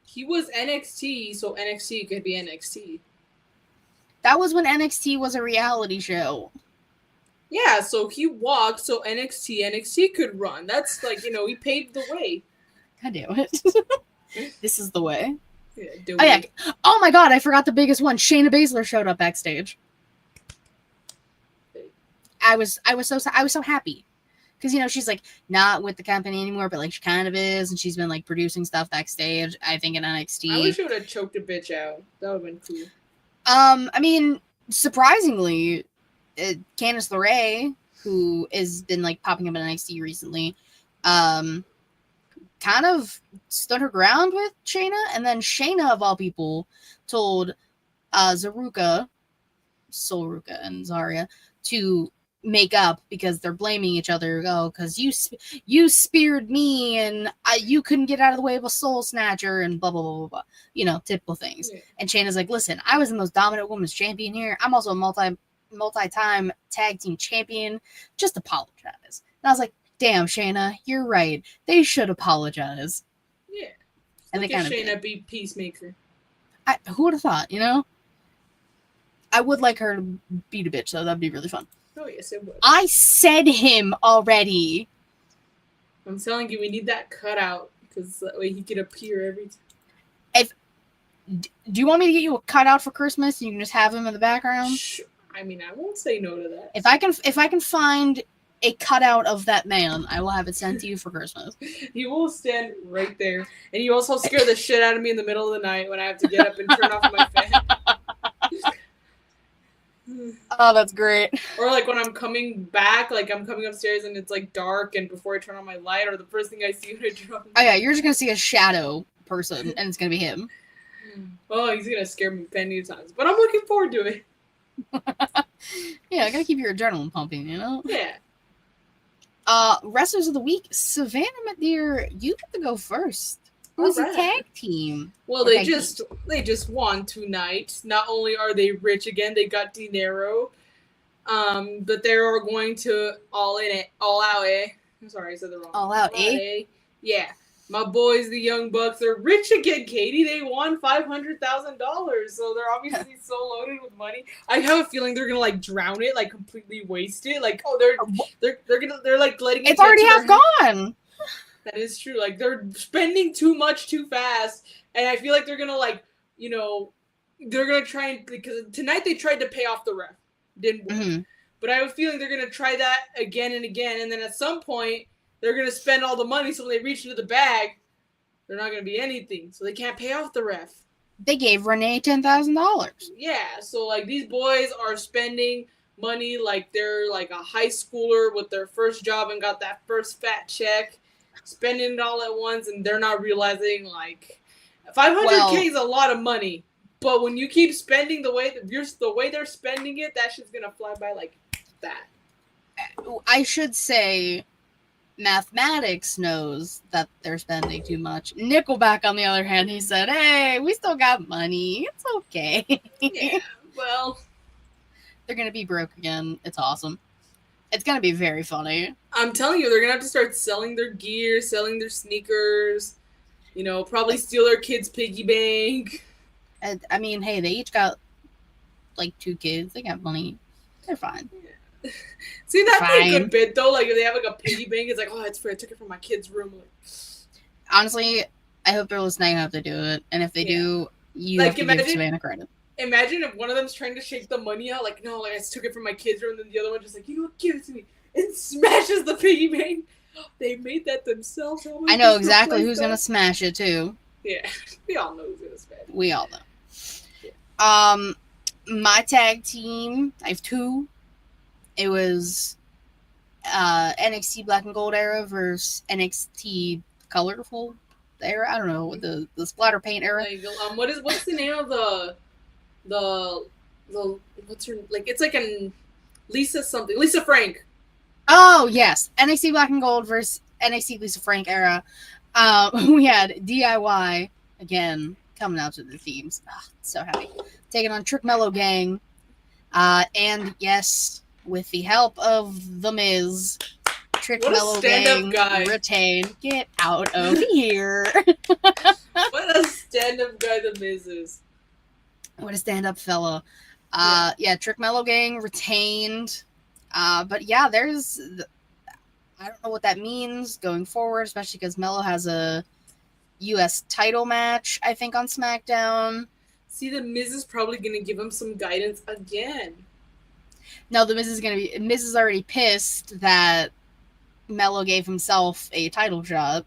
Speaker 1: He was NXT, so NXT could be NXT.
Speaker 2: That was when NXT was a reality show.
Speaker 1: Yeah, so he walked, so NXT could run. That's like, he paved the way.
Speaker 2: God damn it. This is the way.
Speaker 1: Yeah,
Speaker 2: yeah. Oh my god, I forgot the biggest one. Shayna Baszler showed up backstage. I was so happy. Because, she's, like, not with the company anymore, but, like, she kind of is, and she's been, like, producing stuff backstage, I think, in NXT.
Speaker 1: I wish she would have choked a bitch out. That would have been cool.
Speaker 2: I mean, surprisingly, Candice LeRae, who has been, like, popping up in NXT recently, kind of stood her ground with Shayna, and then Shayna, of all people, told Solruka and Zarya to make up because they're blaming each other. Oh, because you speared me and you couldn't get out of the way of a soul snatcher and blah blah blah blah blah. You know, typical things. Yeah. And Shayna's like, listen, I was the most dominant women's champion here. I'm also a multi-time tag team champion. Just apologize. And I was like, damn, Shayna, you're right. They should apologize.
Speaker 1: Yeah.
Speaker 2: And
Speaker 1: look at Shayna be peacemaker.
Speaker 2: Who would have thought? You know. I would like her to beat a bitch, though. That'd be really fun.
Speaker 1: Oh, yes, it would.
Speaker 2: I said him already.
Speaker 1: I'm telling you, we need that cutout because that way he could appear every
Speaker 2: time. Do you want me to get you a cutout for Christmas? You can just have him in the background.
Speaker 1: I mean, I won't say no to that.
Speaker 2: If I can find a cutout of that man, I will have it sent to you for Christmas.
Speaker 1: You will stand right there, and you also scare the shit out of me in the middle of the night when I have to get up and turn off my fan.
Speaker 2: Oh, that's great.
Speaker 1: Or like when I'm coming back, like I'm coming upstairs and it's like dark, and before I turn on my light, or the first thing I see when I turn on.
Speaker 2: Oh yeah, you're just gonna see a shadow person, and it's gonna be him.
Speaker 1: Oh, he's gonna scare me plenty of times, but I'm looking forward to it.
Speaker 2: Yeah, I gotta keep your adrenaline pumping, you know.
Speaker 1: Yeah.
Speaker 2: Wrestlers of the week, Savannah, my dear, you get to go first. Who's a tag team?
Speaker 1: Well, they just won tonight. Not only are they rich again, they got dinero. But they are going to all out. I'm sorry, I said the wrong.
Speaker 2: All out, eh?
Speaker 1: Yeah, my boys, the Young Bucks, are rich again, Katie. They won $500,000, so they're obviously so loaded with money. I have a feeling they're gonna like drown it, like completely waste it. Like, oh, they're like letting it.
Speaker 2: It's already half gone.
Speaker 1: That is true. Like, they're spending too much too fast. And I feel like they're going to, like, you know, they're going to try and, because tonight they tried to pay off the ref. Didn't work. Mm-hmm. But I have a feeling they're going to try that again and again. And then at some point, they're going to spend all the money. So when they reach into the bag, they're not going to be anything. So they can't pay off the ref.
Speaker 2: They gave Renee $10,000.
Speaker 1: Yeah. So, like, these boys are spending money like they're, like, a high schooler with their first job and got that first fat check. Spending it all at once, and they're not realizing, like, $500K is a lot of money. But when you keep spending the way they're spending it, that shit's gonna fly by like that.
Speaker 2: I should say, mathematics knows that they're spending too much. Nickelback, on the other hand, he said, "Hey, we still got money. It's okay."
Speaker 1: Yeah, well,
Speaker 2: they're gonna be broke again. It's awesome. It's going to be very funny.
Speaker 1: I'm telling you, they're going to have to start selling their gear, selling their sneakers, you know, probably steal their kids' piggy bank.
Speaker 2: I mean, hey, they each got, like, 2 kids. They got money. They're fine.
Speaker 1: Yeah. See, that'd be a good bit, though. Like, if they have, like, a piggy bank, it's like, oh, it's fair. I took it from my kid's room. Like,
Speaker 2: honestly, I hope they're listening how to do it. And if they do, you have to give Savannah credit.
Speaker 1: Imagine if one of them's trying to shake the money out, like, no, like, I took it from my kids' room, and then the other one just like, you know what, give it to me, and smashes the piggy bank. They made that themselves.
Speaker 2: I know exactly who's going to smash it, too.
Speaker 1: Yeah, we all know who's going to smash it.
Speaker 2: We all know. Yeah. My tag team, I have 2. It was NXT Black and Gold era versus NXT Colorful era. I don't know, the splatter paint era.
Speaker 1: Like, what's the name of the what's her, like, it's like an Lisa Frank.
Speaker 2: Oh yes, NXT Black and Gold versus NXT Lisa Frank era. We had DIY again coming out to the themes. Oh, so happy, taking on Trick Mellow Gang, and yes, with the help of the Miz, Trick Mellow Gang retained. Get out of here!
Speaker 1: What a stand-up guy the Miz is.
Speaker 2: What a stand-up fella. Yeah, Trick Mellow Gang retained. But yeah, I don't know what that means going forward, especially because Mello has a U.S. title match, I think, on SmackDown.
Speaker 1: See, the Miz is probably going to give him some guidance again.
Speaker 2: No, the Miz is already pissed that Mello gave himself a title shot.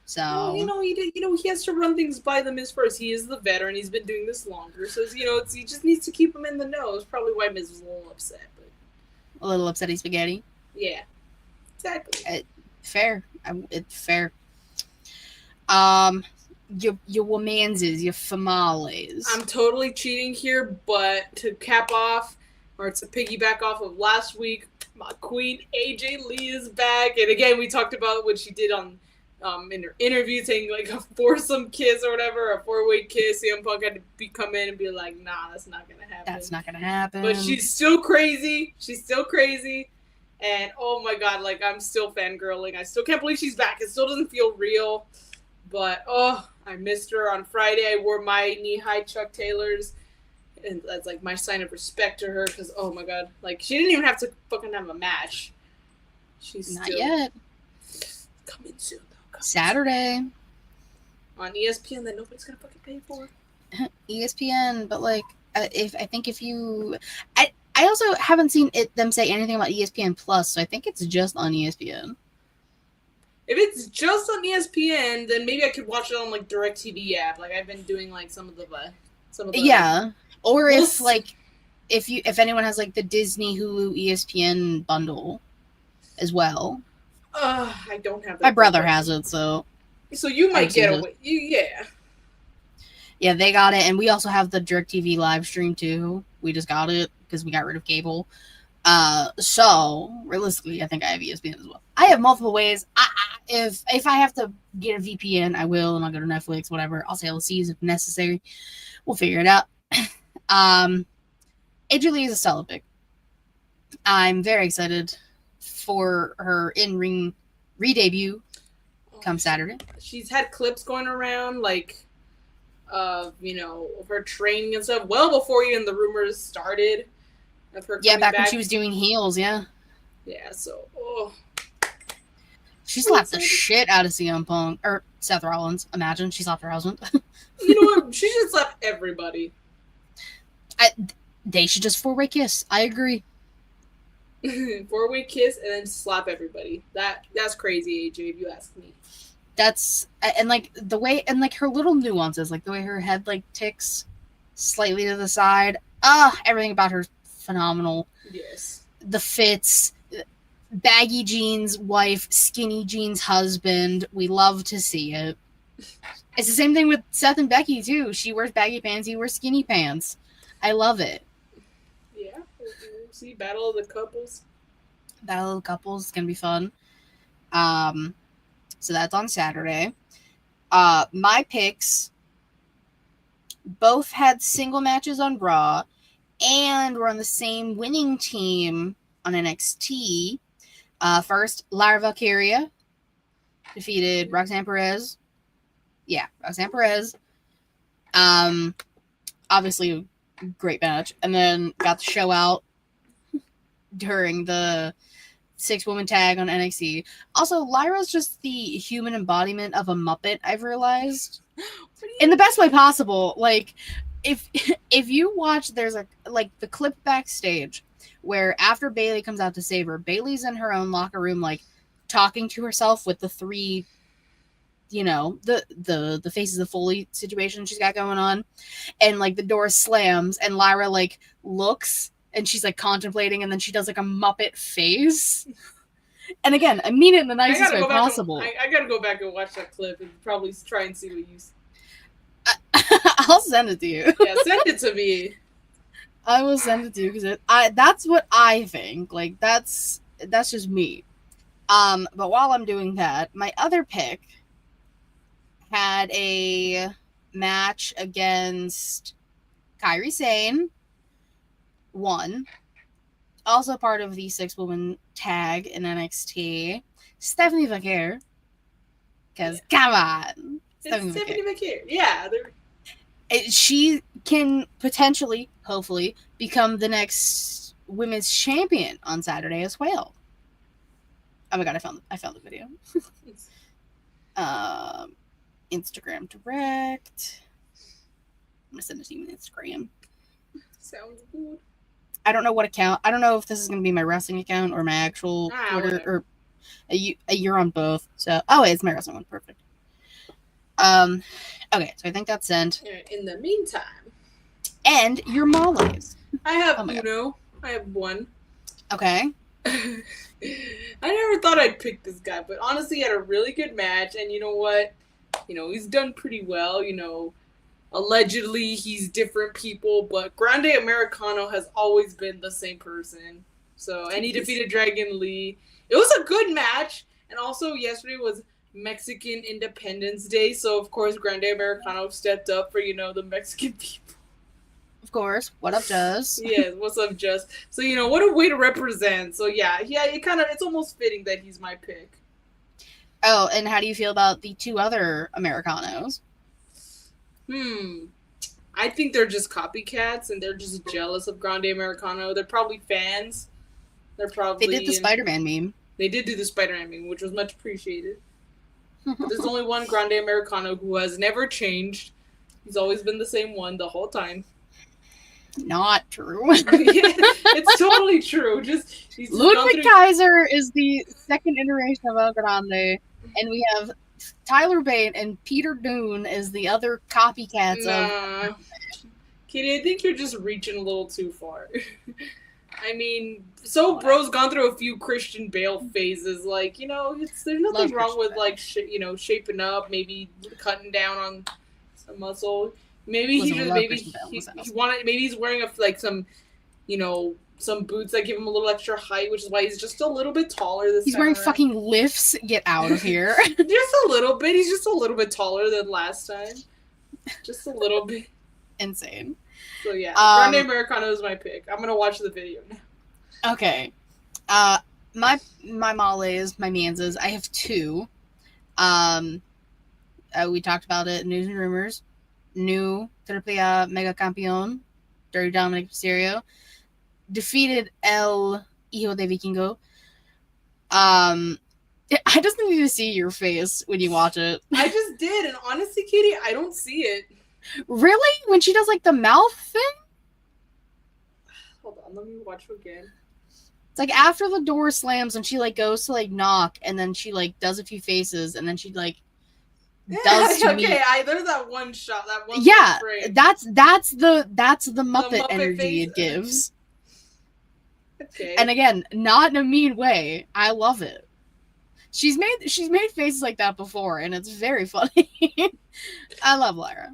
Speaker 2: So
Speaker 1: well, he has to run things by the Miz first. He is the veteran. He's been doing this longer, so he just needs to keep him in the know. It's probably why Miz was a little upset. But
Speaker 2: a little upsetty spaghetti.
Speaker 1: Yeah, exactly.
Speaker 2: Fair. It's fair. Your womanses, your famales.
Speaker 1: I'm totally cheating here, but to cap off or to piggyback off of last week, my queen AJ Lee is back. And again, we talked about what she did on in her interview, saying like a foursome kiss or whatever, a 4-way kiss. CM Punk had to come in and be like, nah, that's not gonna happen.
Speaker 2: That's not gonna happen.
Speaker 1: But she's still crazy. She's still crazy. And oh my god, like I'm still fangirling. I still can't believe she's back. It still doesn't feel real. But oh, I missed her on Friday. I wore my knee-high Chuck Taylors. And that's like my sign of respect to her, because oh my god, like she didn't even have to fucking have a match. She's
Speaker 2: not
Speaker 1: still
Speaker 2: yet.
Speaker 1: Coming soon though.
Speaker 2: Saturday
Speaker 1: on ESPN that nobody's gonna fucking pay for.
Speaker 2: ESPN, but like if you, I also haven't seen them say anything about ESPN Plus, so I think it's just on ESPN.
Speaker 1: If it's just on ESPN, then maybe I could watch it on like DirecTV app. Like I've been doing like some of the
Speaker 2: yeah. Or if anyone has like the Disney Hulu ESPN bundle as well.
Speaker 1: I don't have that.
Speaker 2: My brother has it, so
Speaker 1: you might get away. Yeah.
Speaker 2: Yeah, they got it, and we also have the DirecTV live stream too. We just got it because we got rid of cable. So realistically, I think I have ESPN as well. I have multiple ways. If I have to get a VPN, I will, and I'll go to Netflix, whatever. I'll say LCs if necessary. We'll figure it out. AJ Lee is a solid pick. I'm very excited for her in-ring re-debut come Saturday.
Speaker 1: She's had clips going around, like, of her training and stuff, well before even the rumors started of her coming
Speaker 2: back when she was doing heels, yeah.
Speaker 1: Yeah, so,
Speaker 2: she slapped the shit out of CM Punk, or Seth Rollins. Imagine, she slapped her husband.
Speaker 1: You know what? She should slap everybody.
Speaker 2: They should just 4-way kiss. I agree.
Speaker 1: 4-way kiss and then slap everybody. That's crazy, AJ, if you ask me.
Speaker 2: That's, and like the way, and like her little nuances, like the way her head like ticks slightly to the side. Everything about her phenomenal.
Speaker 1: Yes.
Speaker 2: The fits, baggy jeans wife, skinny jeans husband. We love to see it. It's the same thing with Seth and Becky too. She wears baggy pants, he wears skinny pants. I love it.
Speaker 1: Yeah, we'll see. Battle of the Couples.
Speaker 2: Battle of the Couples is gonna be fun. So that's on Saturday. My picks both had single matches on Raw, and were on the same winning team on NXT. First, Lyra Valkyria defeated Roxanne Perez. Yeah, Roxanne Perez. Obviously, great match. And then got the show out during the 6-woman tag on NXT. Also, Lyra's just the human embodiment of a Muppet, I've realized. In the best way possible. Like, if you watch, there's the clip backstage where after Bayley comes out to save her, Bayley's in her own locker room, like, talking to herself with the 3, the Faces of Foley situation she's got going on. And, like, the door slams, and Lyra, like, looks, and she's, like, contemplating, and then she does, like, a Muppet face. And again, I mean it in the nicest way possible.
Speaker 1: I gotta go back and watch that clip and probably try and see what you...
Speaker 2: I'll send it to you.
Speaker 1: Yeah, send it to me.
Speaker 2: I will send it to you because that's what I think. Like, that's just me. But while I'm doing that, my other pick had a match against Kairi Sane. Won. Also part of the 6-woman tag in NXT. Stephanie Vaquer. Because, come on.
Speaker 1: Stephanie Vaquer. Yeah.
Speaker 2: She can potentially, hopefully, become the next women's champion on Saturday as well. Oh my god, I found the video. Instagram direct. I'm gonna send it to you on Instagram.
Speaker 1: Sounds good.
Speaker 2: I don't know what account. I don't know if this is gonna be my wrestling account or my actual Twitter.
Speaker 1: Whatever.
Speaker 2: Or you're on both. So it's my wrestling one. Perfect. Okay, so I think that's sent.
Speaker 1: In the meantime.
Speaker 2: And your mollies.
Speaker 1: I have Uno. I have one.
Speaker 2: Okay.
Speaker 1: I never thought I'd pick this guy, but honestly, he had a really good match, and you know what? He's done pretty well. allegedly he's different people, but Grande Americano has always been the same person. So, and he defeated Dragon Lee. It was a good match, and also yesterday was Mexican Independence Day, so of course Grande Americano stepped up for the Mexican people.
Speaker 2: Of course. What up, Jess?
Speaker 1: Yes, what's up, Jess? So what a way to represent. So yeah, it's almost fitting that he's my pick.
Speaker 2: Oh, and how do you feel about the two other Americanos?
Speaker 1: I think they're just copycats, and they're just jealous of Grande Americano. They're probably fans. They
Speaker 2: did the Spider-Man meme.
Speaker 1: They did do the Spider-Man meme, which was much appreciated. But there's only one Grande Americano who has never changed. He's always been the same one the whole time.
Speaker 2: Not true.
Speaker 1: It's totally true.
Speaker 2: Ludwig Kaiser is the second iteration of El Grande, and we have Tyler Bate and Peter Dune is the other copycats of.
Speaker 1: Kitty, I think you're just reaching a little too far. I mean, bro's gone through a few Christian Bale phases. Like, there's nothing wrong with shaping up, maybe cutting down on some muscle. Maybe he's wearing some boots that give him a little extra height, which is why he's just a little bit taller this time.
Speaker 2: He's wearing fucking lifts. Get out of here.
Speaker 1: Just a little bit. He's just a little bit taller than last time. Just a little bit.
Speaker 2: Insane.
Speaker 1: So yeah, Grande Americano is my pick. I'm gonna watch the video now.
Speaker 2: Okay. My males, my manzas, I have two. We talked about it in News and Rumors. New AAA Mega Campeón, Dirty Dominic Mysterio, defeated El Hijo de Vikingo. I just need to see your face when you watch it.
Speaker 1: I just did, and honestly, Katie, I don't see it.
Speaker 2: Really? When she does the mouth thing?
Speaker 1: Hold on, let me watch again.
Speaker 2: It's after the door slams and she goes to knock, and then she does a few faces, and then she does to me.
Speaker 1: There's that one shot, that one.
Speaker 2: Yeah, that's the Muppet energy face. It gives. Okay. And again, not in a mean way. I love it. She's made faces like that before, and it's very funny. I love Lyra.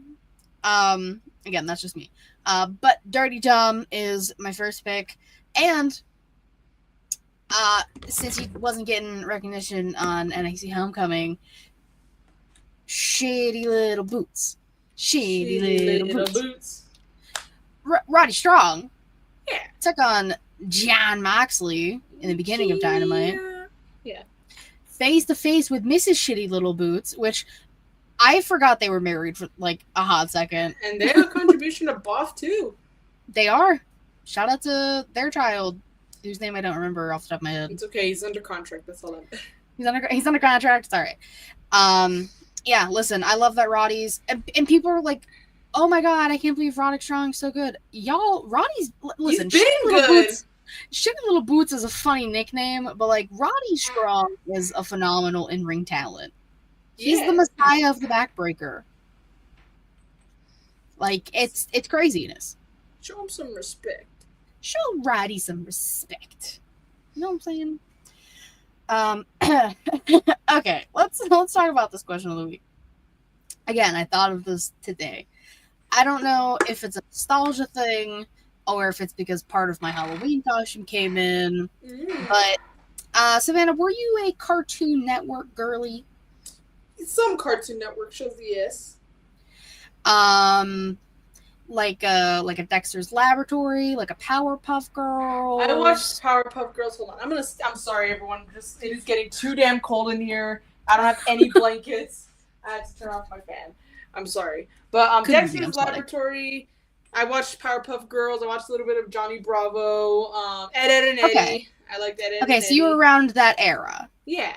Speaker 2: Again, that's just me. But Dirty Dom is my first pick, and since he wasn't getting recognition on NXT Homecoming, Shitty Little Boots. Shitty little boots. Roddy Strong.
Speaker 1: Yeah.
Speaker 2: Took on Jon Moxley in the beginning of Dynamite.
Speaker 1: Yeah.
Speaker 2: Face to face with Mrs. Shitty Little Boots, which I forgot they were married for a hot second.
Speaker 1: And they have a contribution to Boff too.
Speaker 2: They are. Shout out to their child, whose name I don't remember off the top of my head.
Speaker 1: It's okay. He's under contract. That's all.
Speaker 2: He's under contract. It's all right. Yeah, listen, I love that Roddy's, and people are like, oh my god, I can't believe Roderick Strong's so good. Y'all, Roddy's, listen,
Speaker 1: He's been good.
Speaker 2: Shitty Little Boots is a funny nickname, but Roddy Strong is a phenomenal in-ring talent. He's the messiah of the backbreaker. It's craziness.
Speaker 1: Show him some respect.
Speaker 2: Show Roddy some respect. You know what I'm saying? Okay, let's talk about this question of the week. Again, I thought of this today. I don't know if it's a nostalgia thing or if it's because part of my Halloween costume came in. But Savannah, were you a Cartoon Network girly?
Speaker 1: Some Cartoon Network shows, yes.
Speaker 2: Like a Dexter's Laboratory, like a Powerpuff Girls.
Speaker 1: I watched Powerpuff Girls. Hold on, I'm sorry, everyone. It is getting too damn cold in here. I don't have any blankets. I had to turn off my fan. I'm sorry, but Dexter's Laboratory. I watched Powerpuff Girls. I watched a little bit of Johnny Bravo. Ed, Edd and Eddy.
Speaker 2: Okay.
Speaker 1: I liked Ed, Edd
Speaker 2: Okay,
Speaker 1: and
Speaker 2: so you were around that era.
Speaker 1: Yeah,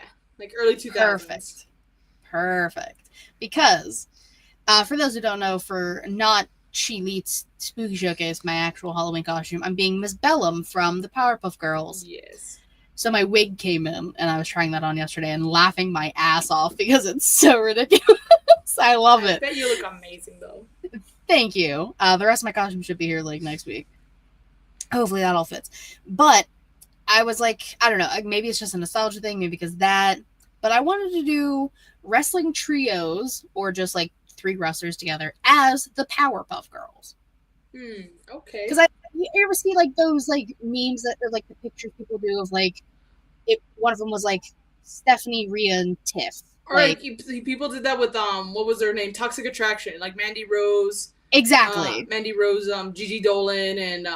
Speaker 1: early 2000s.
Speaker 2: Perfect. Because, for those who don't know, for not ShElite's Spooky Showcase, my actual Halloween costume, I'm being Miss Bellum from the Powerpuff Girls.
Speaker 1: Yes.
Speaker 2: So my wig came in, and I was trying that on yesterday and laughing my ass off because it's so ridiculous. I love it.
Speaker 1: I bet you look amazing, though.
Speaker 2: Thank you. The rest of my costume should be here next week. Hopefully that all fits. But I was I don't know, maybe it's just a nostalgia thing, maybe because that. But I wanted to do wrestling trios or just three wrestlers together as the Powerpuff Girls.
Speaker 1: Okay.
Speaker 2: Because you ever see like those like memes that are like the pictures people do of like one of them was like Stephanie, Rhea, and Tiff.
Speaker 1: Or like people did that with what was her name? Toxic Attraction, like Mandy Rose.
Speaker 2: Exactly.
Speaker 1: Mandy Rose, Gigi Dolan, and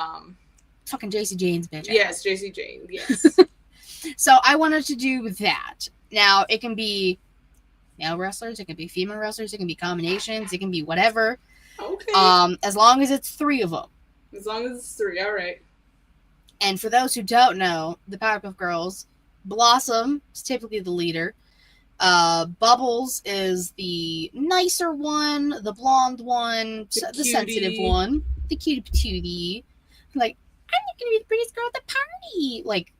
Speaker 2: fucking JC Jane's bitch.
Speaker 1: Yes, JC Jane. Yes.
Speaker 2: So I wanted to do that. Now it can be male wrestlers, it can be female wrestlers, it can be combinations, it can be whatever.
Speaker 1: Okay.
Speaker 2: As long as it's three of them.
Speaker 1: As long as it's three, all right.
Speaker 2: And for those who don't know, the Powerpuff Girls, Blossom is typically the leader. Bubbles is the nicer one, the blonde one, the sensitive one, the cutie patootie. Like, I'm gonna be the prettiest girl at the party. Like,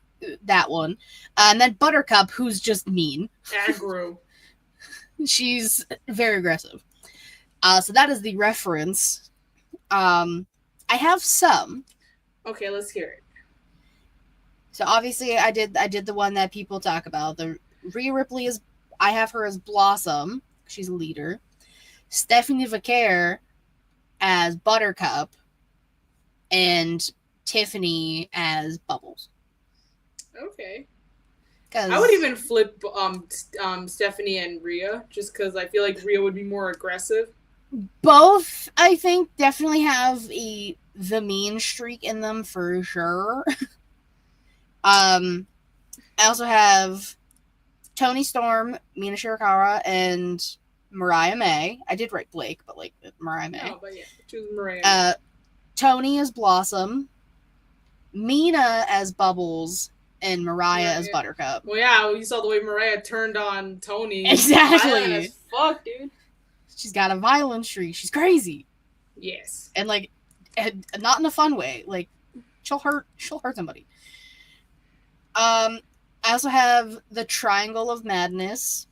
Speaker 2: that one. And then Buttercup, who's just mean.
Speaker 1: Aggro.
Speaker 2: She's very aggressive. So that is the reference. I have some.
Speaker 1: Okay, let's hear it.
Speaker 2: So obviously I did the one that people talk about. The Rhea Ripley is, I have her as Blossom. She's a leader. Stephanie Vaquer as Buttercup. And Tiffany as Bubbles.
Speaker 1: Okay. I would even flip Stephanie and Rhea, just because I feel like Rhea would be more aggressive.
Speaker 2: Both, I think, definitely have the mean streak in them for sure. I also have Toni Storm, Mina Shirakawa, and Mariah May. I did write Blake, but like Mariah May.
Speaker 1: No, but yeah, choose Mariah.
Speaker 2: Toni as Blossom, Mina as Bubbles, and Mariah as Buttercup.
Speaker 1: Well, yeah, you saw the way Mariah turned on Toni.
Speaker 2: Exactly.
Speaker 1: As fuck, dude.
Speaker 2: She's got a violent streak. She's crazy.
Speaker 1: Yes.
Speaker 2: And like, not in a fun way. Like, she'll hurt somebody. I also have the Triangle of Madness.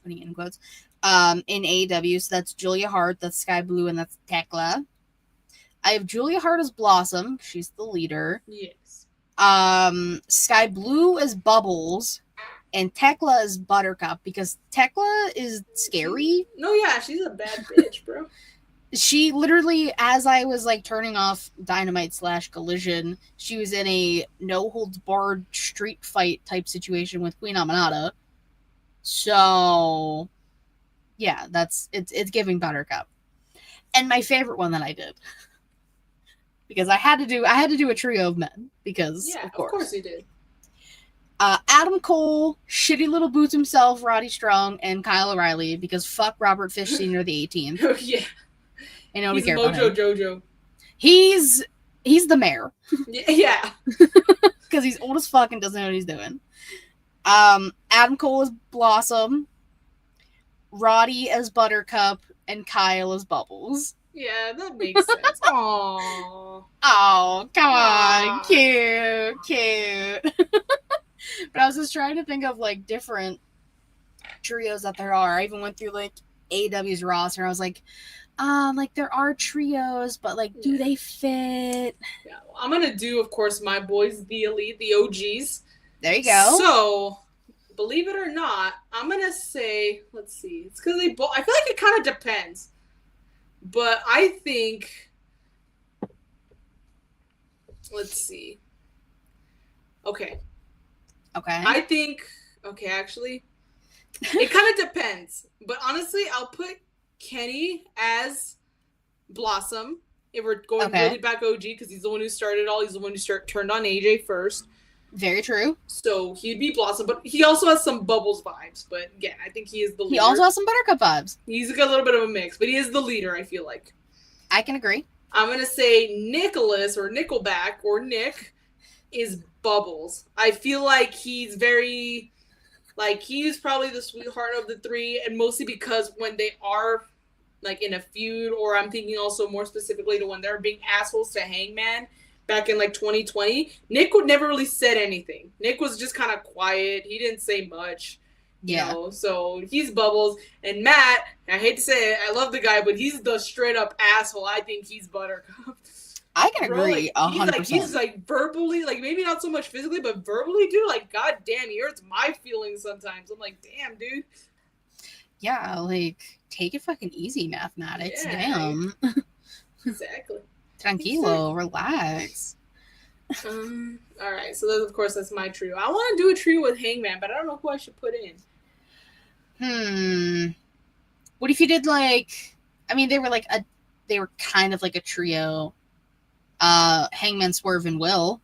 Speaker 2: Putting it in quotes. In AEW, so that's Julia Hart, that's Sky Blue, and that's Tekla. I have Julia Hart as Blossom. She's the leader.
Speaker 1: Yes.
Speaker 2: Sky Blue as Bubbles, and Tekla as Buttercup, because Tekla is scary.
Speaker 1: No, yeah, she's a bad bitch, bro.
Speaker 2: She literally, as I was like turning off Dynamite / Collision, she was in a no-holds-barred street fight type situation with Queen Aminata. So, yeah, it's giving Buttercup. And my favorite one that I did, because I had to do a trio of men, because of course
Speaker 1: you did.
Speaker 2: Adam Cole, shitty little boots himself, Roddy Strong, and Kyle O'Reilly, because fuck Robert Fish Sr. the 18th.
Speaker 1: Oh yeah,
Speaker 2: and nobody
Speaker 1: he's
Speaker 2: cared about him.
Speaker 1: Jojo.
Speaker 2: He's the mayor.
Speaker 1: Yeah,
Speaker 2: because he's old as fuck and doesn't know what he's doing. Adam Cole is Blossom, Roddy as Buttercup, and Kyle as Bubbles.
Speaker 1: Yeah, that makes sense. Aww.
Speaker 2: Oh, come on. Cute. But I was just trying to think of, like, different trios that there are. I even went through, like, AEW's roster. I was like, there are trios, but, like, do they fit?
Speaker 1: Yeah, well, I'm going to do, of course, my boys, the Elite, the OGs.
Speaker 2: There you go.
Speaker 1: So, believe it or not, I'm going to say, let's see. It's because they both, I feel like it kind of depends. But I think, let's see. Okay. I think, actually, it kind of depends. But honestly, I'll put Kenny as Blossom if we're going really back OG, because he's the one who started it all. He's the one who turned on AJ first.
Speaker 2: Very true.
Speaker 1: So he'd be Blossom, but he also has some Bubbles vibes. But yeah, I think he is the leader.
Speaker 2: He also has some Buttercup vibes.
Speaker 1: He's got a little bit of a mix, but he is the leader, I feel like.
Speaker 2: I can agree.
Speaker 1: I'm going to say Nicholas or Nickelback or Nick is Bubbles. I feel like he's very, like, he's probably the sweetheart of the three, and mostly because when they are, like, in a feud, or I'm thinking also more specifically to when they're being assholes to Hangman back in, like, 2020, Nick would never really said anything. Nick was just kind of quiet. He didn't say much.
Speaker 2: Yeah.
Speaker 1: You know? So he's Bubbles. And Matt, I hate to say it, I love the guy, but he's the straight up asshole. I think he's Buttercup.
Speaker 2: I can agree 100%.
Speaker 1: He's like verbally, like maybe not so much physically, but verbally, dude, like, god damn, he hurts my feelings sometimes. I'm like, damn, dude.
Speaker 2: Yeah, like, take it fucking easy, mathematics.
Speaker 1: Yeah,
Speaker 2: Damn.
Speaker 1: exactly.
Speaker 2: Tranquilo, relax.
Speaker 1: All right, so of course that's my trio. I want to do a trio with Hangman, but I don't know who I should put in.
Speaker 2: What if you did like? I mean, they were kind of like a trio. Hangman, Swerve, and Will.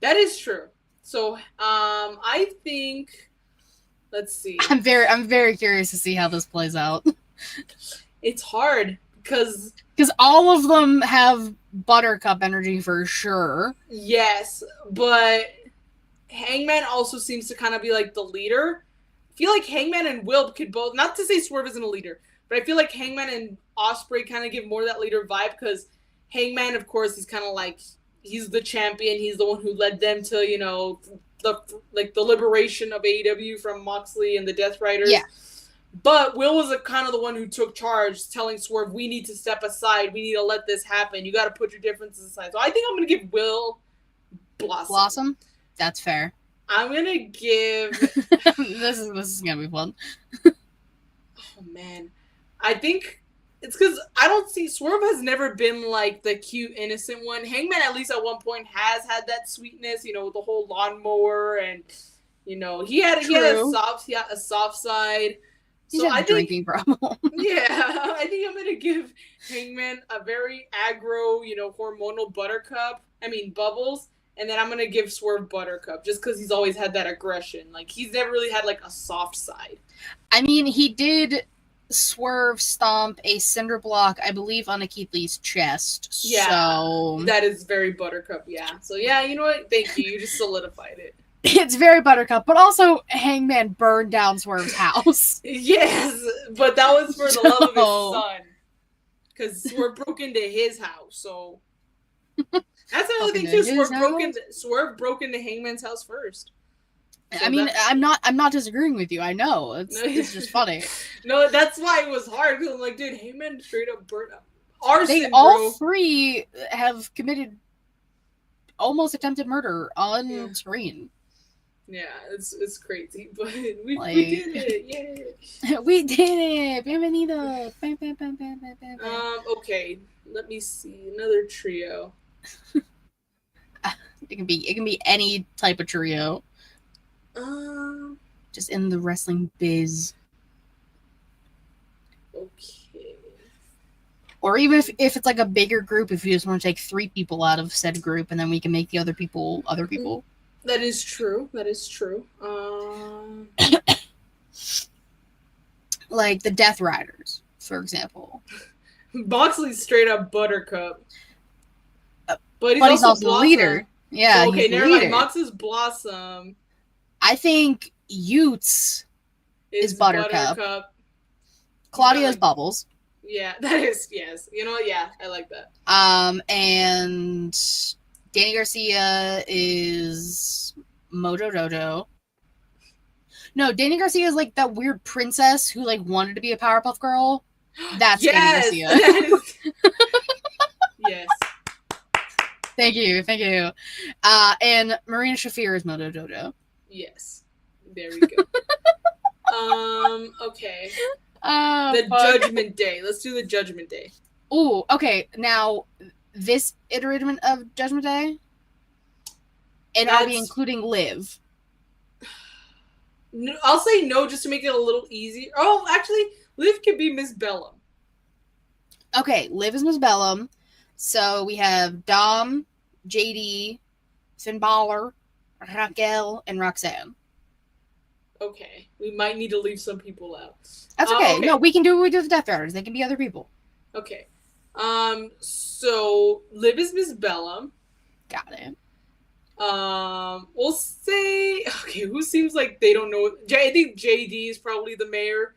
Speaker 1: That is true. So, I think. Let's see.
Speaker 2: I'm very curious to see how this plays out.
Speaker 1: It's hard because
Speaker 2: all of them have Buttercup energy for sure.
Speaker 1: Yes, but Hangman also seems to kind of be like the leader. I feel like Hangman and Will could both, not to say Swerve isn't a leader, but I feel like Hangman and Ospreay kind of give more of that leader vibe because Hangman, of course, is kind of like, he's the champion. He's the one who led them to, the liberation of AEW from Moxley and the Death Riders.
Speaker 2: Yeah.
Speaker 1: But Will was kind of the one who took charge, telling Swerve, we need to step aside. We need to let this happen. You got to put your differences aside. So I think I'm going to give Will Blossom.
Speaker 2: That's fair.
Speaker 1: I'm going to give...
Speaker 2: This is going to be fun.
Speaker 1: Oh, man. I think it's because I don't see... Swerve has never been like the cute, innocent one. Hangman, at least at one point, has had that sweetness, with the whole lawnmower. And, he had a soft side.
Speaker 2: He's a drinking problem.
Speaker 1: Yeah, I think I'm gonna give Hangman a very aggro, hormonal Bubbles, and then I'm gonna give Swerve Buttercup just because he's always had that aggression. Like he's never really had like a soft side.
Speaker 2: I mean, he did Swerve stomp a cinder block, I believe, on Keithley's chest.
Speaker 1: Yeah,
Speaker 2: so
Speaker 1: that is very Buttercup. Yeah. So yeah, you know what? Thank you. You just solidified it.
Speaker 2: It's very Buttercup, but also Hangman burned down Swerve's house.
Speaker 1: Yes, but that was for the love of his son. Because Swerve broke into his house, so... That's another thing, too. Swerve broke into Hangman's house first.
Speaker 2: So I'm not disagreeing with you. I know. It's just funny.
Speaker 1: No, that's why it was hard, because I'm like, dude, Hangman straight up burnt up. Arson,
Speaker 2: all three have committed almost attempted murder on screen.
Speaker 1: Yeah, it's crazy, but we did it, yeah.
Speaker 2: We did it, bienvenido.
Speaker 1: Okay, let me see another trio.
Speaker 2: It can be any type of trio. Just in the wrestling biz.
Speaker 1: Okay.
Speaker 2: Or even if it's like a bigger group, if you just want to take 3 people out of said group, and then we can make the other people other people.
Speaker 1: That is true.
Speaker 2: Like the Death Riders, for example.
Speaker 1: Moxley's straight up Buttercup.
Speaker 2: But he's also the leader. Yeah,
Speaker 1: so, okay,
Speaker 2: he's
Speaker 1: never
Speaker 2: the leader.
Speaker 1: mind. Mox is Blossom.
Speaker 2: I think Utes is Buttercup. Claudia's Bubbles.
Speaker 1: Yeah, that is, yes. You know what? Yeah, I like that.
Speaker 2: And Danny Garcia is Mojo Dojo. No, Danny Garcia is like that weird princess who like wanted to be a Powerpuff Girl. That's Danny Garcia.
Speaker 1: Yes.
Speaker 2: Thank you. And Marina Shafir is Mojo Dojo.
Speaker 1: Yes. There we go. Okay. Judgment Day. Let's do the Judgment Day.
Speaker 2: Ooh, okay. Now, this iteration of Judgment Day? And are we including Liv?
Speaker 1: No, I'll say no just to make it a little easier. Oh, actually, Liv could be Miss Bellum.
Speaker 2: Okay, Liv is Miss Bellum. So we have Dom, JD, Finn Balor, Raquel, and Roxanne.
Speaker 1: Okay. We might need to leave some people out.
Speaker 2: That's okay. No, we can do what we do with the Death Riders. They can be other people.
Speaker 1: Okay. So Liv is Miss Bellum.
Speaker 2: Got it.
Speaker 1: We'll say, okay, who seems like they don't know? I think JD is probably the mayor.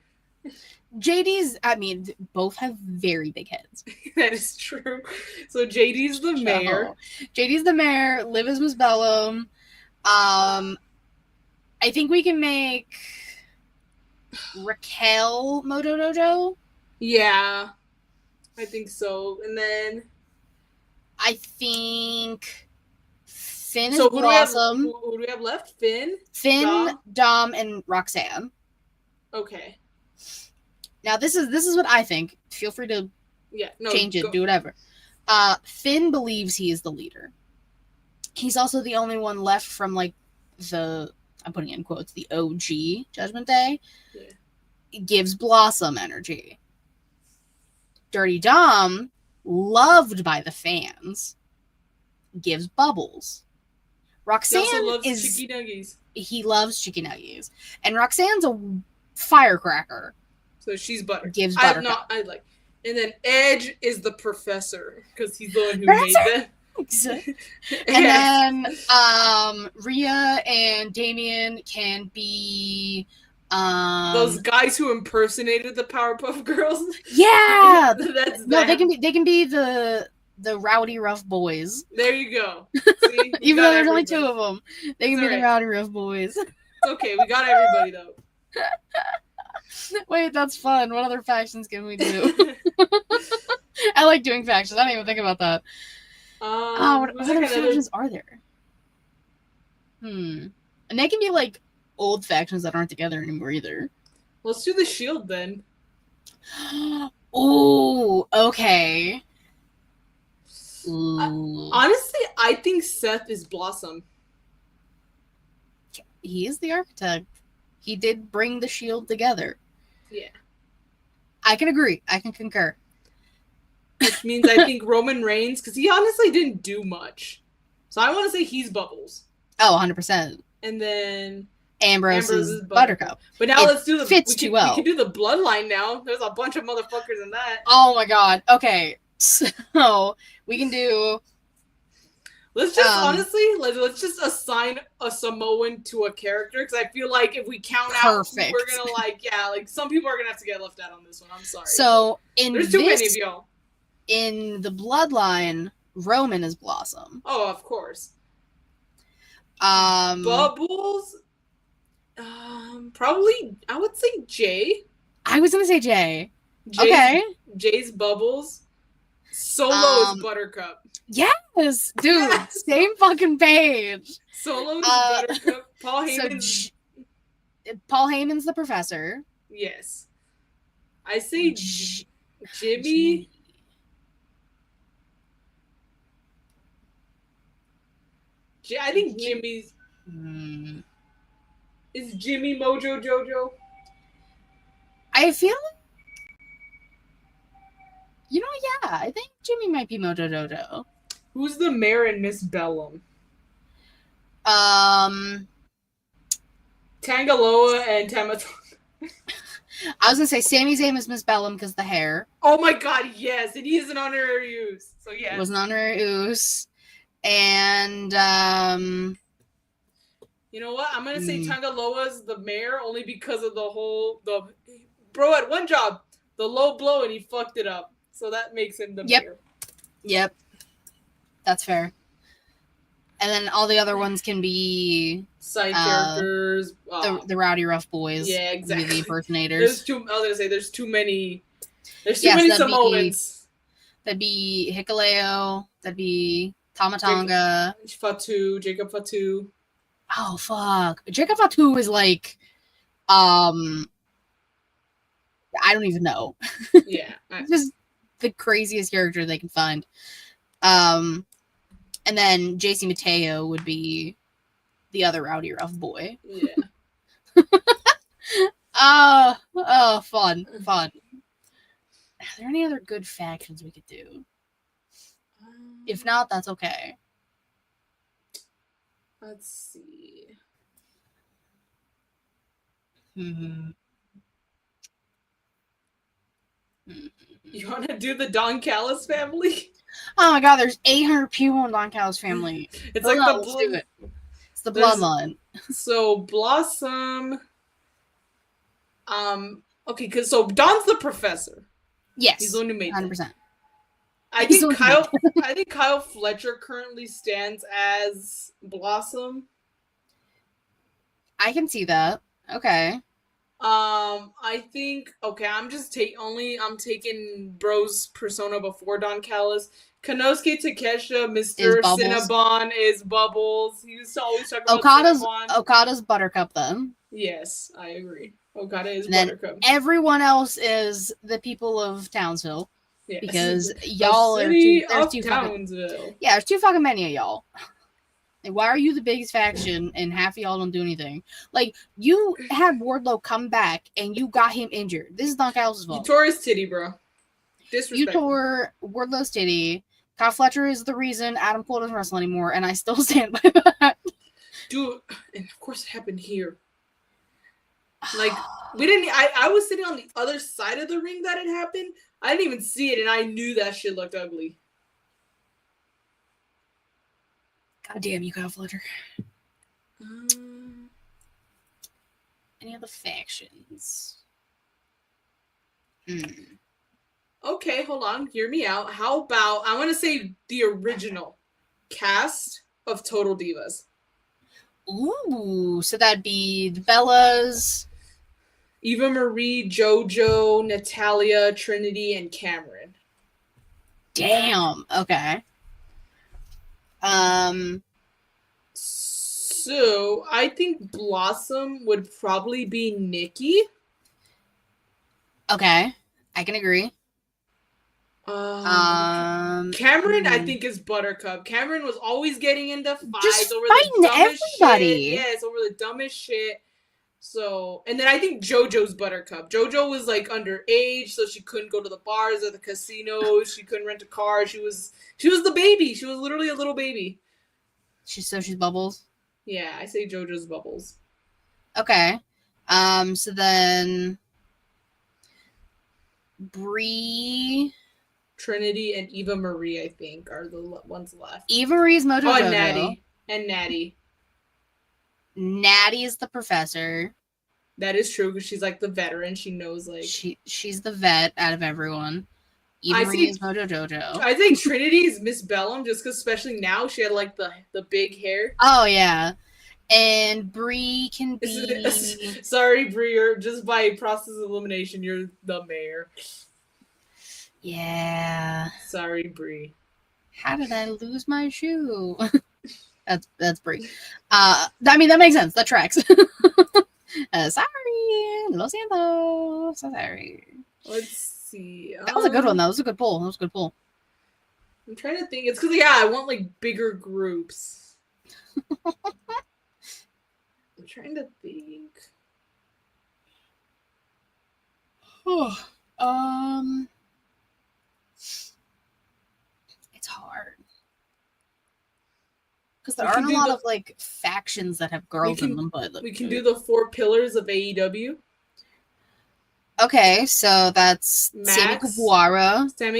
Speaker 2: JD's, I mean, both have very big heads.
Speaker 1: That is true. So JD's the mayor.
Speaker 2: JD's the mayor. Liv is Miss Bellum. I think we can make Raquel Mojo Dojo.
Speaker 1: Yeah, I think so. And then
Speaker 2: I think Finn is Blossom.
Speaker 1: Who do we have left? Finn,
Speaker 2: Dom, and Roxanne.
Speaker 1: Okay.
Speaker 2: Now this is what I think. Feel free to change it, do whatever. Finn believes he is the leader. He's also the only one left from like I'm putting in quotes, the OG Judgment Day.
Speaker 1: Yeah.
Speaker 2: It gives Blossom energy. Dirty Dom, loved by the fans, gives Bubbles. Roxanne
Speaker 1: he also loves Chicky Nuggies.
Speaker 2: He loves Chicky Nuggies. And Roxanne's a firecracker.
Speaker 1: So she's butter.
Speaker 2: Gives Buttercup.
Speaker 1: And then Edge is the professor because he's the one who made them.
Speaker 2: And then Rhea and Damien can be
Speaker 1: those guys who impersonated the Powerpuff Girls.
Speaker 2: Yeah,
Speaker 1: that's
Speaker 2: no, they can be the rowdy rough boys.
Speaker 1: There you go. See,
Speaker 2: even though there's only two of them, they can be the rowdy rough boys.
Speaker 1: Okay, we got everybody though.
Speaker 2: Wait, that's fun. What other factions can we do? I like doing factions. I didn't even think about that. What other factions are there? And they can be like old factions that aren't together anymore either.
Speaker 1: Let's do the Shield then.
Speaker 2: Ooh, okay. Ooh.
Speaker 1: Honestly, I think Seth is Blossom.
Speaker 2: He is the architect. He did bring the Shield together.
Speaker 1: Yeah.
Speaker 2: I can agree. I can concur.
Speaker 1: Which means I think Roman Reigns, because he honestly didn't do much. So I want to say he's Bubbles.
Speaker 2: Oh, 100%.
Speaker 1: And then
Speaker 2: Ambrose is Buttercup.
Speaker 1: But now let's do
Speaker 2: we can
Speaker 1: do the bloodline now. There's a bunch of motherfuckers in that.
Speaker 2: Oh my god. Okay. So we can do.
Speaker 1: Let's just honestly, let's just assign a Samoan to a character, because I feel like if we count out, we're gonna some people are gonna have to get left out on this one. I'm sorry.
Speaker 2: So
Speaker 1: there's too many of y'all.
Speaker 2: In the bloodline, Roman is Blossom.
Speaker 1: Oh, of course. Bubbles. Probably I would say Jay.
Speaker 2: I was gonna say Jay. Okay.
Speaker 1: Jay's Bubbles. Solo is Buttercup.
Speaker 2: Yes, dude. Yes. Same fucking page.
Speaker 1: Solo is Buttercup. Paul Heyman's.
Speaker 2: Paul Heyman's the professor.
Speaker 1: Yes. I say Jimmy. I think Jimmy's. Is Jimmy Mojo Jojo?
Speaker 2: I feel like. Yeah, I think Jimmy might be Mojo Jojo.
Speaker 1: Who's the mayor in Miss Bellum?
Speaker 2: Tangaloa
Speaker 1: and Tamatonga.
Speaker 2: I was gonna say Sami Zayn is Miss Bellum because the hair.
Speaker 1: Oh my god, yes, and he is an honorary use. So yeah,
Speaker 2: it was an honorary use, and
Speaker 1: you know what? I'm gonna say Tangaloa's the mayor only because of the bro had one job, the low blow, and he fucked it up. So that makes him the mayor.
Speaker 2: Yep. That's fair. And then all the other ones can be
Speaker 1: side characters.
Speaker 2: The rowdy rough boys.
Speaker 1: Yeah, exactly.
Speaker 2: The impersonators.
Speaker 1: I was gonna say there's too many. There's too many Samoans.
Speaker 2: That'd be Hikuleo. That'd be Tamatonga.
Speaker 1: Jacob Fatu.
Speaker 2: Oh fuck! Jacob Fatu is like, I don't even know.
Speaker 1: Yeah.
Speaker 2: Just the craziest character they can find. And then JC Mateo would be the other rowdy rough boy.
Speaker 1: Yeah.
Speaker 2: Fun. Are there any other good factions we could do? If not, that's okay.
Speaker 1: Let's see. You want to do the Don Callis family?
Speaker 2: Oh my god, there's 800 people in Don Callis family.
Speaker 1: It's
Speaker 2: let's do it. It's the bloodline.
Speaker 1: So Blossom. Okay, because Don's the professor.
Speaker 2: Yes,
Speaker 1: he's the one who made
Speaker 2: 100%.
Speaker 1: I think Kyle Fletcher currently stands as Blossom.
Speaker 2: I can see that. Okay.
Speaker 1: I think I'm taking Bro's persona before Don Callis. Konosuke Takesha, Mr. Cinnabon is Bubbles. He used to always talk about Cinnabon.
Speaker 2: Okada's Buttercup then.
Speaker 1: Yes, I agree. Oh god, it is
Speaker 2: And then
Speaker 1: Buttercup.
Speaker 2: everyone else is the people of Townsville.
Speaker 1: Yes.
Speaker 2: Because
Speaker 1: The
Speaker 2: y'all are
Speaker 1: city
Speaker 2: there's
Speaker 1: of
Speaker 2: too
Speaker 1: Townsville.
Speaker 2: fucking, yeah, there's too fucking many of y'all. Like, why are you the biggest faction and half of y'all don't do anything? Like, you had Wardlow come back and you got him injured. This is not Kyle's fault.
Speaker 1: You tore his titty, bro. Disrespectful.
Speaker 2: You tore Wardlow's titty. Kyle Fletcher is the reason Adam Cole doesn't wrestle anymore, and I still stand by that.
Speaker 1: Dude, and of course it happened here. Like, we didn't. I was sitting on the other side of the ring that it happened. I didn't even see it, and I knew that shit looked ugly.
Speaker 2: God damn you, Kyle Fletcher. Any other factions?
Speaker 1: Okay, hold on. Hear me out. How about, I want to say the original cast of Total Divas.
Speaker 2: Ooh, so that'd be the Bellas,
Speaker 1: Eva Marie, JoJo, Natalia, Trinity, and Cameron.
Speaker 2: Damn. Okay.
Speaker 1: So I think Blossom would probably be Nikki.
Speaker 2: Okay, I can agree.
Speaker 1: Cameron, I think, is Buttercup. Cameron was always getting into fights
Speaker 2: just
Speaker 1: over
Speaker 2: fighting
Speaker 1: the dumbest
Speaker 2: everybody.
Speaker 1: shit. Yes, over the dumbest shit. So, and then I think JoJo's Buttercup. JoJo was like underage, so she couldn't go to the bars or the casinos. She couldn't rent a car. She was the baby. She was literally a little baby.
Speaker 2: She's Bubbles.
Speaker 1: Yeah, I say JoJo's Bubbles.
Speaker 2: Okay. So then Bree,
Speaker 1: Trinity, and Eva Marie, I think, are the ones left.
Speaker 2: Eva Marie's Mojo
Speaker 1: Oh,
Speaker 2: and
Speaker 1: Natty. And Natty.
Speaker 2: Natty is the professor.
Speaker 1: That is true, because she's like the veteran. She knows, like,
Speaker 2: she's the vet out of everyone. Eva Marie is Mojo Jojo.
Speaker 1: I think Trinity is Miss Bellum, just because especially now she had like the big hair.
Speaker 2: Oh yeah. And Bree can be.
Speaker 1: Sorry, Bree, you're just by process of elimination, you're the mayor.
Speaker 2: Yeah.
Speaker 1: Sorry, Bree.
Speaker 2: How did I lose my shoe? That's Bree. I mean, that makes sense. That tracks. Sorry, lo siento. So sorry.
Speaker 1: Let's see.
Speaker 2: That was a good one, though. That was a good pull.
Speaker 1: I'm trying to think. It's because, yeah, I want like bigger groups. I'm trying to think.
Speaker 2: It's hard. Because there aren't a lot of like factions that have girls in them, but
Speaker 1: we can do the 4 pillars of AEW.
Speaker 2: Okay, so that's Sammy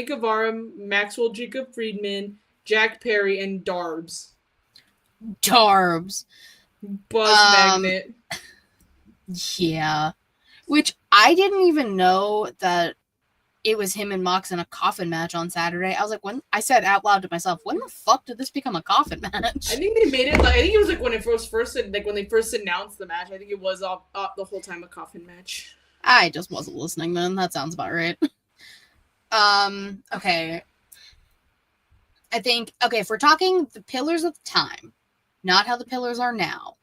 Speaker 1: Guevara, Maxwell Jacob Friedman, Jack Perry, and Darbs.
Speaker 2: Buzz
Speaker 1: Magnet.
Speaker 2: Yeah. Which I didn't even know that it was him and Mox in a coffin match on Saturday. I was like, I said out loud to myself, when the fuck did this become a coffin match?
Speaker 1: I think they made it like, I think it was like when it first like when they first announced the match. I think it was the whole time a coffin match.
Speaker 2: I just wasn't listening then. That sounds about right. Okay. I think, if we're talking the pillars of the time, not how the pillars are now.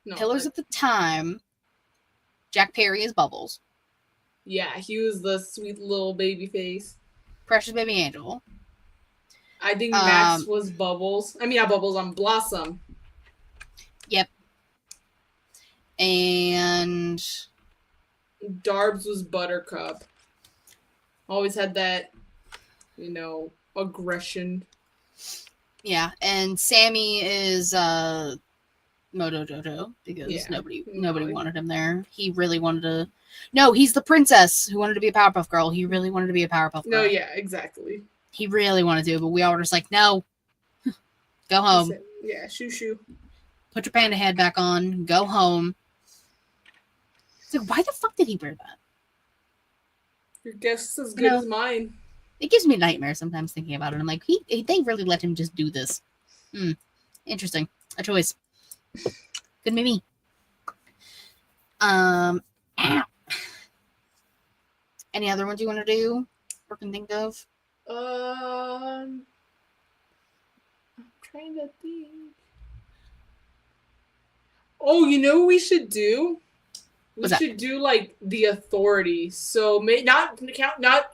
Speaker 2: No, pillars at the time, Jack Perry is Bubbles.
Speaker 1: Yeah, he was the sweet little baby face.
Speaker 2: Precious Baby Angel.
Speaker 1: I think Max was Bubbles. I mean, not Bubbles, Blossom.
Speaker 2: Yep. And
Speaker 1: Darbs was Buttercup. Always had that, aggression.
Speaker 2: Yeah, and Sammy is Moto Jojo because nobody wanted him there. He really wanted to. No, he's the princess who wanted to be a Powerpuff Girl. He really wanted to be a Powerpuff Girl.
Speaker 1: No, yeah, exactly.
Speaker 2: He really wanted to, but we all were just like, no, go home.
Speaker 1: Yeah, shoo.
Speaker 2: Put your panda head back on. Go home. It's like, why the fuck did he wear that?
Speaker 1: Your guess is as good as mine.
Speaker 2: It gives me nightmares sometimes thinking about it. I'm like, they really let him just do this. Interesting. A choice. Could be me. Any other ones you want to do or can think of?
Speaker 1: I'm trying to think. Oh, you know what we should do? We should do like the Authority. So not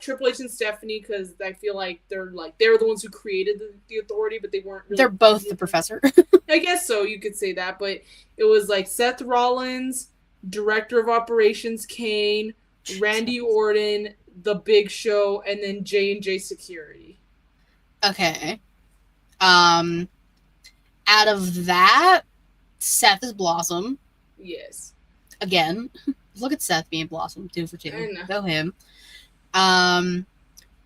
Speaker 1: Triple H and Stephanie, because I feel like they're the ones who created the Authority, but they weren't. Really
Speaker 2: they're both the Professor.
Speaker 1: I guess so. You could say that, but it was like Seth Rollins, Director of Operations Kane, Randy Orton, The Big Show, and then J&J Security.
Speaker 2: Okay. Out of that, Seth is Blossom.
Speaker 1: Yes.
Speaker 2: Again, look at Seth being Blossom, 2 for 2.
Speaker 1: I know.
Speaker 2: Go him.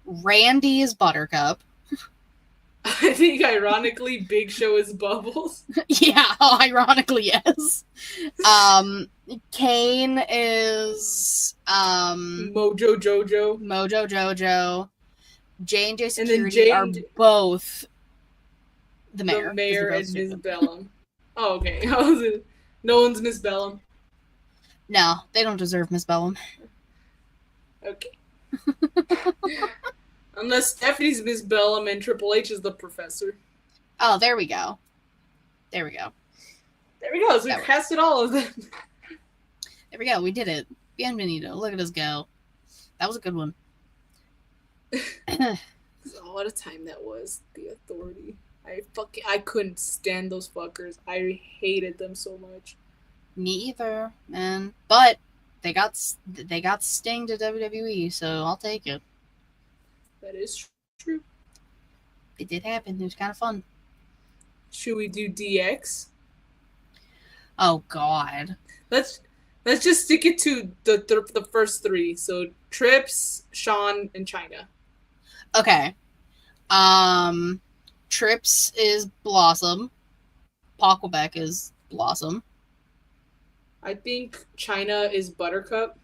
Speaker 2: Randy is Buttercup.
Speaker 1: I think, ironically, Big Show is Bubbles.
Speaker 2: Yeah, ironically, yes. Kane is
Speaker 1: Mojo Jojo.
Speaker 2: Mojo Jojo. J&J Security are both the mayor.
Speaker 1: The mayor and Miss Bellum. Oh, okay. No one's Miss Bellum.
Speaker 2: No, they don't deserve Miss Bellum.
Speaker 1: Okay. Unless Stephanie's Miss Bellum and Triple H is the Professor.
Speaker 2: Oh, there we go. There we go.
Speaker 1: There we go. So we casted all of them.
Speaker 2: There we go. We did it. Bienvenido. Look at us go. That was a good one.
Speaker 1: Oh, what a time that was. The Authority. I couldn't stand those fuckers. I hated them so much.
Speaker 2: Me either, man. But they got Sting to WWE, so I'll take it.
Speaker 1: That is true.
Speaker 2: It did happen. It was kind of fun.
Speaker 1: Should we do DX?
Speaker 2: Oh God.
Speaker 1: Let's just stick it to the first 3. So Trips, Sean, and Chyna.
Speaker 2: Okay. Trips is Blossom. Paul Quebec is Blossom.
Speaker 1: I think Chyna is Buttercup.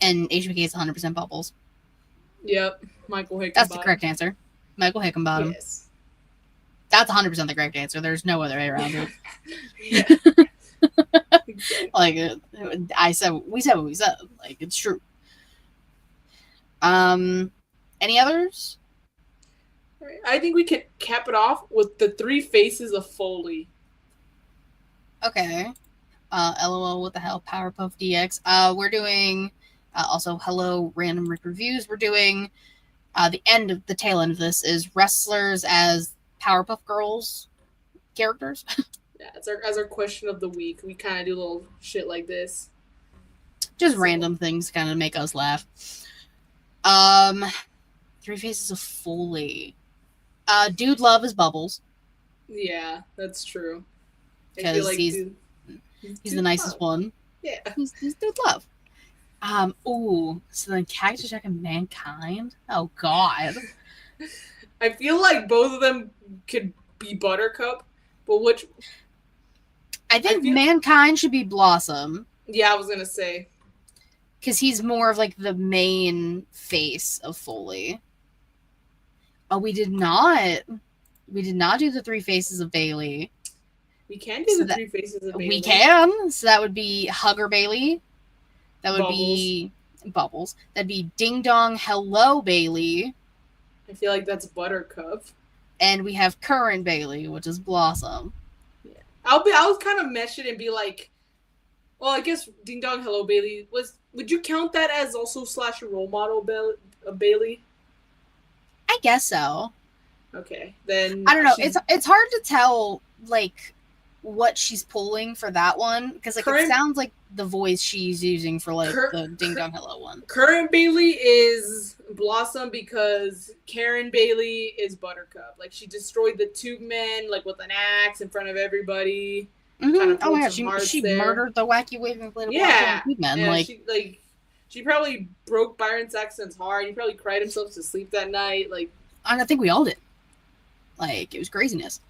Speaker 2: And HBK is 100% Bubbles.
Speaker 1: Yep. Michael Hickenbottom.
Speaker 2: That's the correct answer. Michael Hickenbottom.
Speaker 1: Yes.
Speaker 2: That's 100% the correct answer. There's no other way around it.
Speaker 1: Yeah.
Speaker 2: Like, we said what we said. Like, it's true. Any others?
Speaker 1: I think we could cap it off with the 3 faces of Foley.
Speaker 2: Okay. LOL, what the hell? Powerpuff DX. We're doing also hello random Rick reviews. We're doing the tail end of this is wrestlers as Powerpuff Girls characters.
Speaker 1: Yeah, as our question of the week. We kind of do little shit like this.
Speaker 2: Just random things kind of make us laugh. 3 faces of Foley. Dude Love is Bubbles.
Speaker 1: Yeah, that's true.
Speaker 2: Because like he's the nicest one.
Speaker 1: Yeah.
Speaker 2: He's Dude Love. Ooh, so then Cactus Jack and Mankind? Oh, God.
Speaker 1: I feel like both of them could be Buttercup, but which...
Speaker 2: I think Mankind should be Blossom.
Speaker 1: Yeah, I was going to say.
Speaker 2: Because he's more of, like, the main face of Foley. Oh, we did not. We did not do the 3 faces of Bailey.
Speaker 1: We can do the 3 faces of Bailey.
Speaker 2: We can. So that would be Hugger Bailey. That would be Bubbles. That'd be Ding Dong Hello Bailey.
Speaker 1: I feel like that's Buttercup.
Speaker 2: And we have Current Bailey, which is Blossom.
Speaker 1: Yeah. I'll kind of mesh it and be like, well, I guess Ding Dong Hello Bailey would you count that as also / role model Bailey?
Speaker 2: I guess so.
Speaker 1: Okay, then
Speaker 2: I don't know. It's hard to tell like what she's pulling for that one because like it sounds like the voice she's using for like the Ding Dong Hello one.
Speaker 1: Current Bailey is Blossom because Karen Bailey is Buttercup. Like she destroyed the Tube Men like with an axe in front of everybody.
Speaker 2: Mm-hmm. Oh yeah, she murdered the wacky waving inflatable Tube Men.
Speaker 1: Yeah, she probably broke Byron Saxton's heart. He probably cried himself to sleep that night. Like
Speaker 2: I think we all did. Like it was craziness.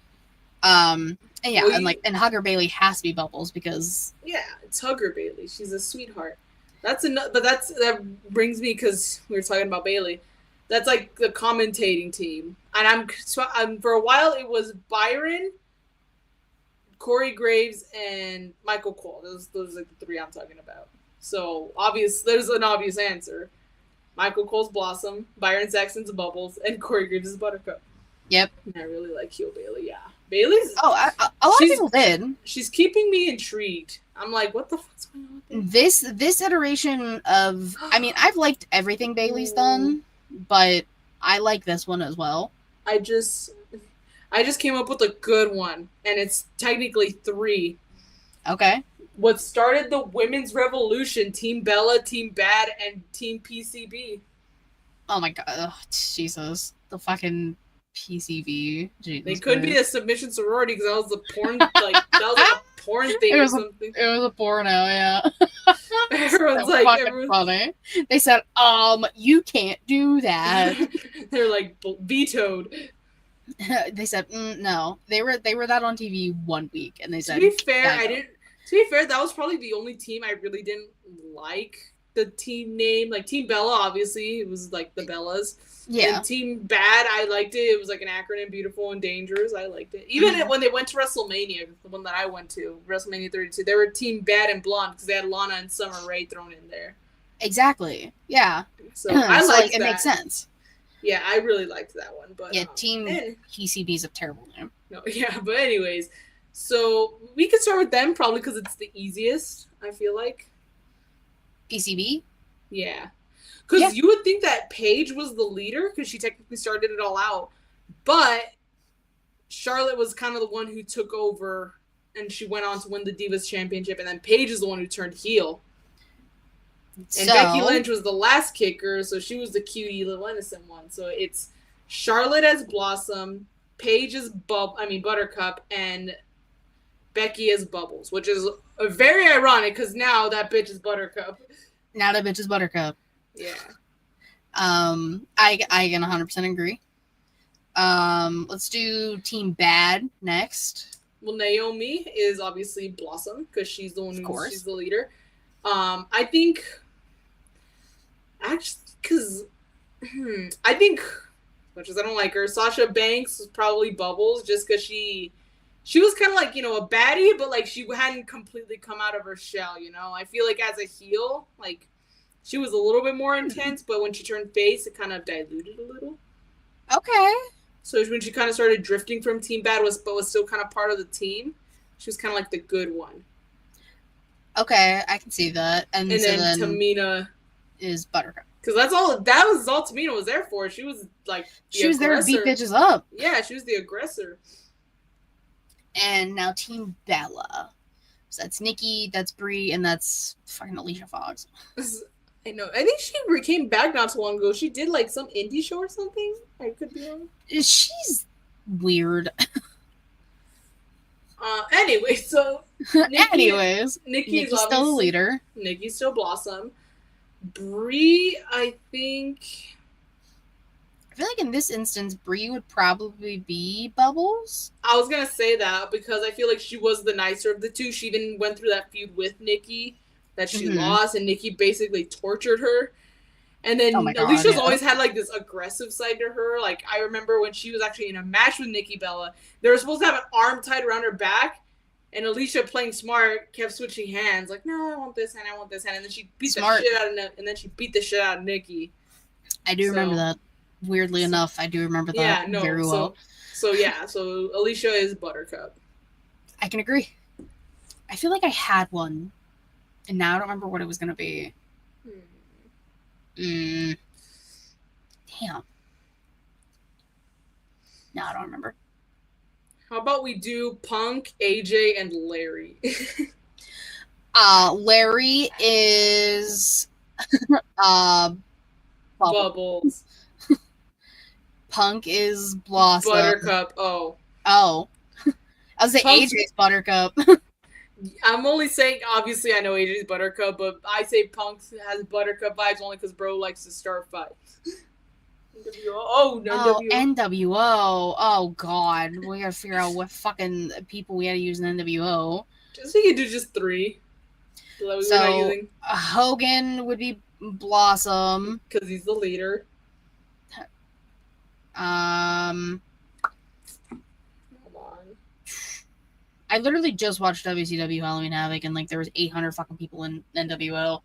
Speaker 2: And Hugger Bailey has to be Bubbles because
Speaker 1: it's Hugger Bailey. She's a sweetheart. That brings me because we were talking about Bailey. That's like the commentating team, and I'm for a while it was Byron, Corey Graves, and Michael Cole. Those are like the 3 I'm talking about. So there's an obvious answer. Michael Cole's Blossom, Byron Saxton's Bubbles, and Corey Graves is Buttercup.
Speaker 2: Yep.
Speaker 1: And I really like Heel Bailey. Yeah, Bailey's.
Speaker 2: A lot of people did.
Speaker 1: She's keeping me intrigued. I'm like, what the fuck's going on with
Speaker 2: This iteration of, I mean, I've liked everything Bailey's done, but I like this one as well.
Speaker 1: I just came up with a good one, and it's technically 3.
Speaker 2: Okay.
Speaker 1: What started the women's revolution? Team Bella, Team Bad, and Team PCB.
Speaker 2: Oh my god, Jesus, the fucking PCB. Jesus
Speaker 1: they could
Speaker 2: Christ.
Speaker 1: be a submission sorority because that was the porn, that was like a porn thing or something.
Speaker 2: It was a porno, yeah.
Speaker 1: Everyone's like,
Speaker 2: funny. They said, you can't do that.
Speaker 1: They're like vetoed.
Speaker 2: They said, no. They were that on TV 1 week, and they said.
Speaker 1: To be fair, that was probably the only team I really didn't like the team name. Like Team Bella, obviously, it was like the Bellas.
Speaker 2: Yeah.
Speaker 1: And Team Bad, I liked it. It was like an acronym, beautiful and dangerous. I liked it. Even when they went to WrestleMania, the one that I went to, WrestleMania 32, they were Team Bad and Blonde because they had Lana and Summer Rae thrown in there.
Speaker 2: Exactly. Yeah.
Speaker 1: So I like that.
Speaker 2: It makes sense.
Speaker 1: Yeah, I really liked that one. But
Speaker 2: yeah, Team PCB is a terrible name.
Speaker 1: No, yeah, but anyways, so we could start with them probably because it's the easiest. I feel like
Speaker 2: PCB.
Speaker 1: Yeah, because you would think that Paige was the leader because she technically started it all out, but Charlotte was kind of the one who took over, and she went on to win the Divas Championship, and then Paige is the one who turned heel. And Becky Lynch was the last kicker, so she was the cutie, little innocent one. So it's Charlotte as Blossom, Paige as Buttercup, and Becky as Bubbles, which is very ironic because now that bitch is Buttercup.
Speaker 2: Now that bitch is Buttercup.
Speaker 1: Yeah.
Speaker 2: I can 100% agree. Let's do Team Bad next.
Speaker 1: Well, Naomi is obviously Blossom because she's the one she's the leader. I think actually because I think as much as I don't like her, Sasha Banks was probably Bubbles just because she was kind of like, a baddie, but like she hadn't completely come out of her shell, I feel like as a heel, like she was a little bit more intense, but when she turned face, it kind of diluted a little.
Speaker 2: Okay.
Speaker 1: So when she kind of started drifting from Team Bad, but was still kind of part of the team, she was kind of like the good one.
Speaker 2: Okay, I can see that. And then
Speaker 1: Tamina
Speaker 2: is Buttercup.
Speaker 1: Because that was all Tamina was there for. She was like
Speaker 2: she was there to beat bitches up.
Speaker 1: Yeah, she was the aggressor.
Speaker 2: And now Team Bella. So that's Nikki, that's Brie, and that's fucking Alicia Fox.
Speaker 1: I know. I think she came back not too long ago. She did like some indie show or something. I could be wrong.
Speaker 2: She's weird.
Speaker 1: Anyway, so
Speaker 2: Nikki's still the leader.
Speaker 1: Nikki's still Blossom. Brie, I think.
Speaker 2: I feel like in this instance, Brie would probably be Bubbles.
Speaker 1: I was gonna say that because I feel like she was the nicer of the two. She even went through that feud with Nikki that she lost, and Nikki basically tortured her. And then Alicia's always had like this aggressive side to her. Like I remember when she was actually in a match with Nikki Bella, they were supposed to have an arm tied around her back, and Alicia, playing smart, kept switching hands. Like, no, I want this hand, I want this hand, and then she beat the shit out of Nikki.
Speaker 2: I do remember that. Weirdly enough, I do remember that very well.
Speaker 1: So Alicia is Buttercup.
Speaker 2: I can agree. I feel like I had one, and now I don't remember what it was gonna be. Damn. No, I don't remember.
Speaker 1: How about we do Punk, AJ, and Larry?
Speaker 2: Larry is
Speaker 1: Bubbles.
Speaker 2: Punk is Blossom.
Speaker 1: Buttercup. Oh.
Speaker 2: I was saying AJ's Buttercup.
Speaker 1: I'm only saying, obviously, I know AJ's Buttercup, but I say Punk has Buttercup vibes only because bro likes to start fights.
Speaker 2: NWO. Oh, God. We gotta figure out what fucking people we gotta use in NWO.
Speaker 1: Just we could do just 3.
Speaker 2: So, Hogan would be Blossom.
Speaker 1: Because he's the leader.
Speaker 2: I literally just watched WCW Halloween Havoc, and like there was 800 fucking people in NWO.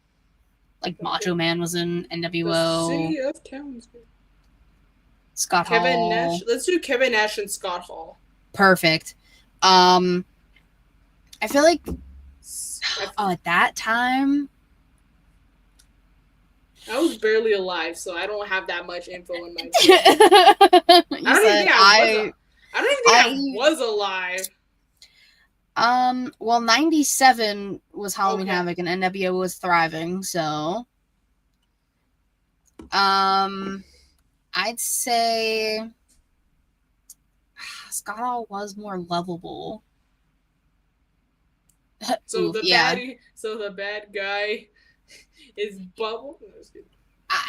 Speaker 2: Like Macho Man was in NWO.
Speaker 1: The city of Townsville.
Speaker 2: Scott Hall.
Speaker 1: Nash. Let's do Kevin Nash and Scott Hall.
Speaker 2: Perfect. I feel like At that time,
Speaker 1: I was barely alive, so I don't have that much info in my brain. I don't even think I was alive.
Speaker 2: Well, 97 was Halloween
Speaker 1: Okay.
Speaker 2: Havoc and NWO was thriving, so I'd say Scott Hall was more lovable.
Speaker 1: So the bad guy is Bubble.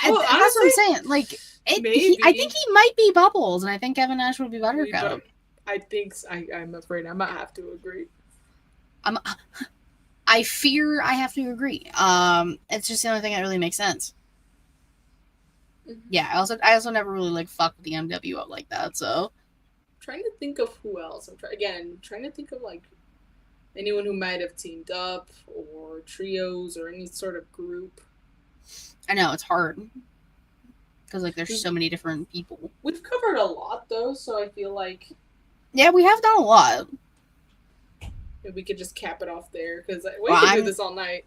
Speaker 1: No,
Speaker 2: that's what I'm saying. Like, I think he might be Bubbles, and I think Kevin Nash would be Buttercup.
Speaker 1: I think I'm afraid I might have to agree.
Speaker 2: I fear I have to agree. It's just the only thing that really makes sense. Mm-hmm. Yeah, I also never really like fucked with the MWO like that. So,
Speaker 1: I'm trying to think of who else. Trying to think of like anyone who might have teamed up or trios or any sort of group.
Speaker 2: I know it's hard because like there's so many different people.
Speaker 1: We've covered a lot though, so I feel like
Speaker 2: we have done a lot.
Speaker 1: We could just cap it off there because we could do this all night.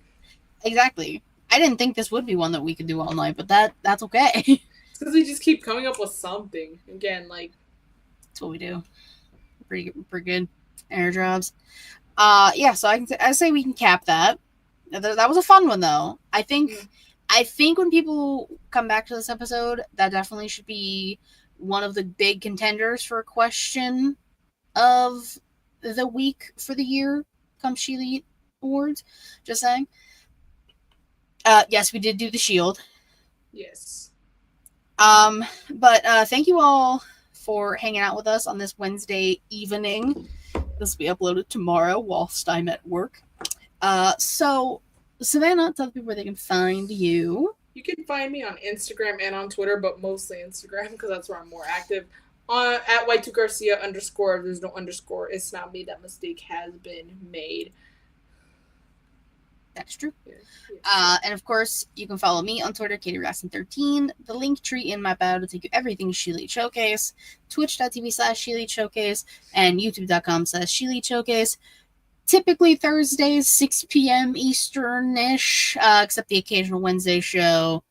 Speaker 2: Exactly. I didn't think this would be one that we could do all night, but that's okay.
Speaker 1: It's because we just keep coming up with something. Again, like
Speaker 2: that's what we do. Pretty good air jobs. Yeah. So I say we can cap that. That was a fun one though. I think when people come back to this episode, that definitely should be one of the big contenders for a question of the week for the year come ShElite Awards. Just saying. Yes, we did do the Shield.
Speaker 1: Yes.
Speaker 2: But thank you all for hanging out with us on this Wednesday evening. This will be uploaded tomorrow whilst I'm at work. So Savannah, tell people where they can find you.
Speaker 1: You can find me on Instagram and on Twitter, but mostly Instagram because that's where I'm more active. At Y2Garcia _. There's no underscore. It's not me. That mistake has been made.
Speaker 2: That's true. Yeah. And of course, you can follow me on Twitter, KatieRasson13. The link tree in my bio to take you everything ShElite Showcase, twitch.tv/ShElite Showcase, and youtube.com/ShElite Showcase. Typically Thursdays, 6 p.m. Eastern-ish, except the occasional Wednesday show.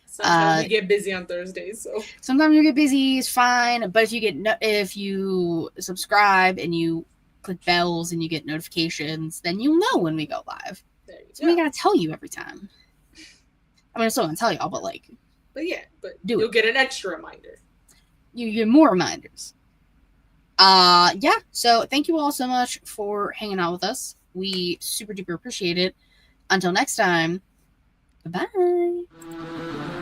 Speaker 1: Sometimes we get busy on Thursdays, so
Speaker 2: sometimes you get busy, it's fine. But if you subscribe and you click bells and you get notifications, then you'll know when we go live. So we gotta tell you every time. I mean, I'm still gonna tell y'all, but
Speaker 1: you'll get an extra reminder.
Speaker 2: You get more reminders. Yeah. So thank you all so much for hanging out with us. We super duper appreciate it. Until next time, bye.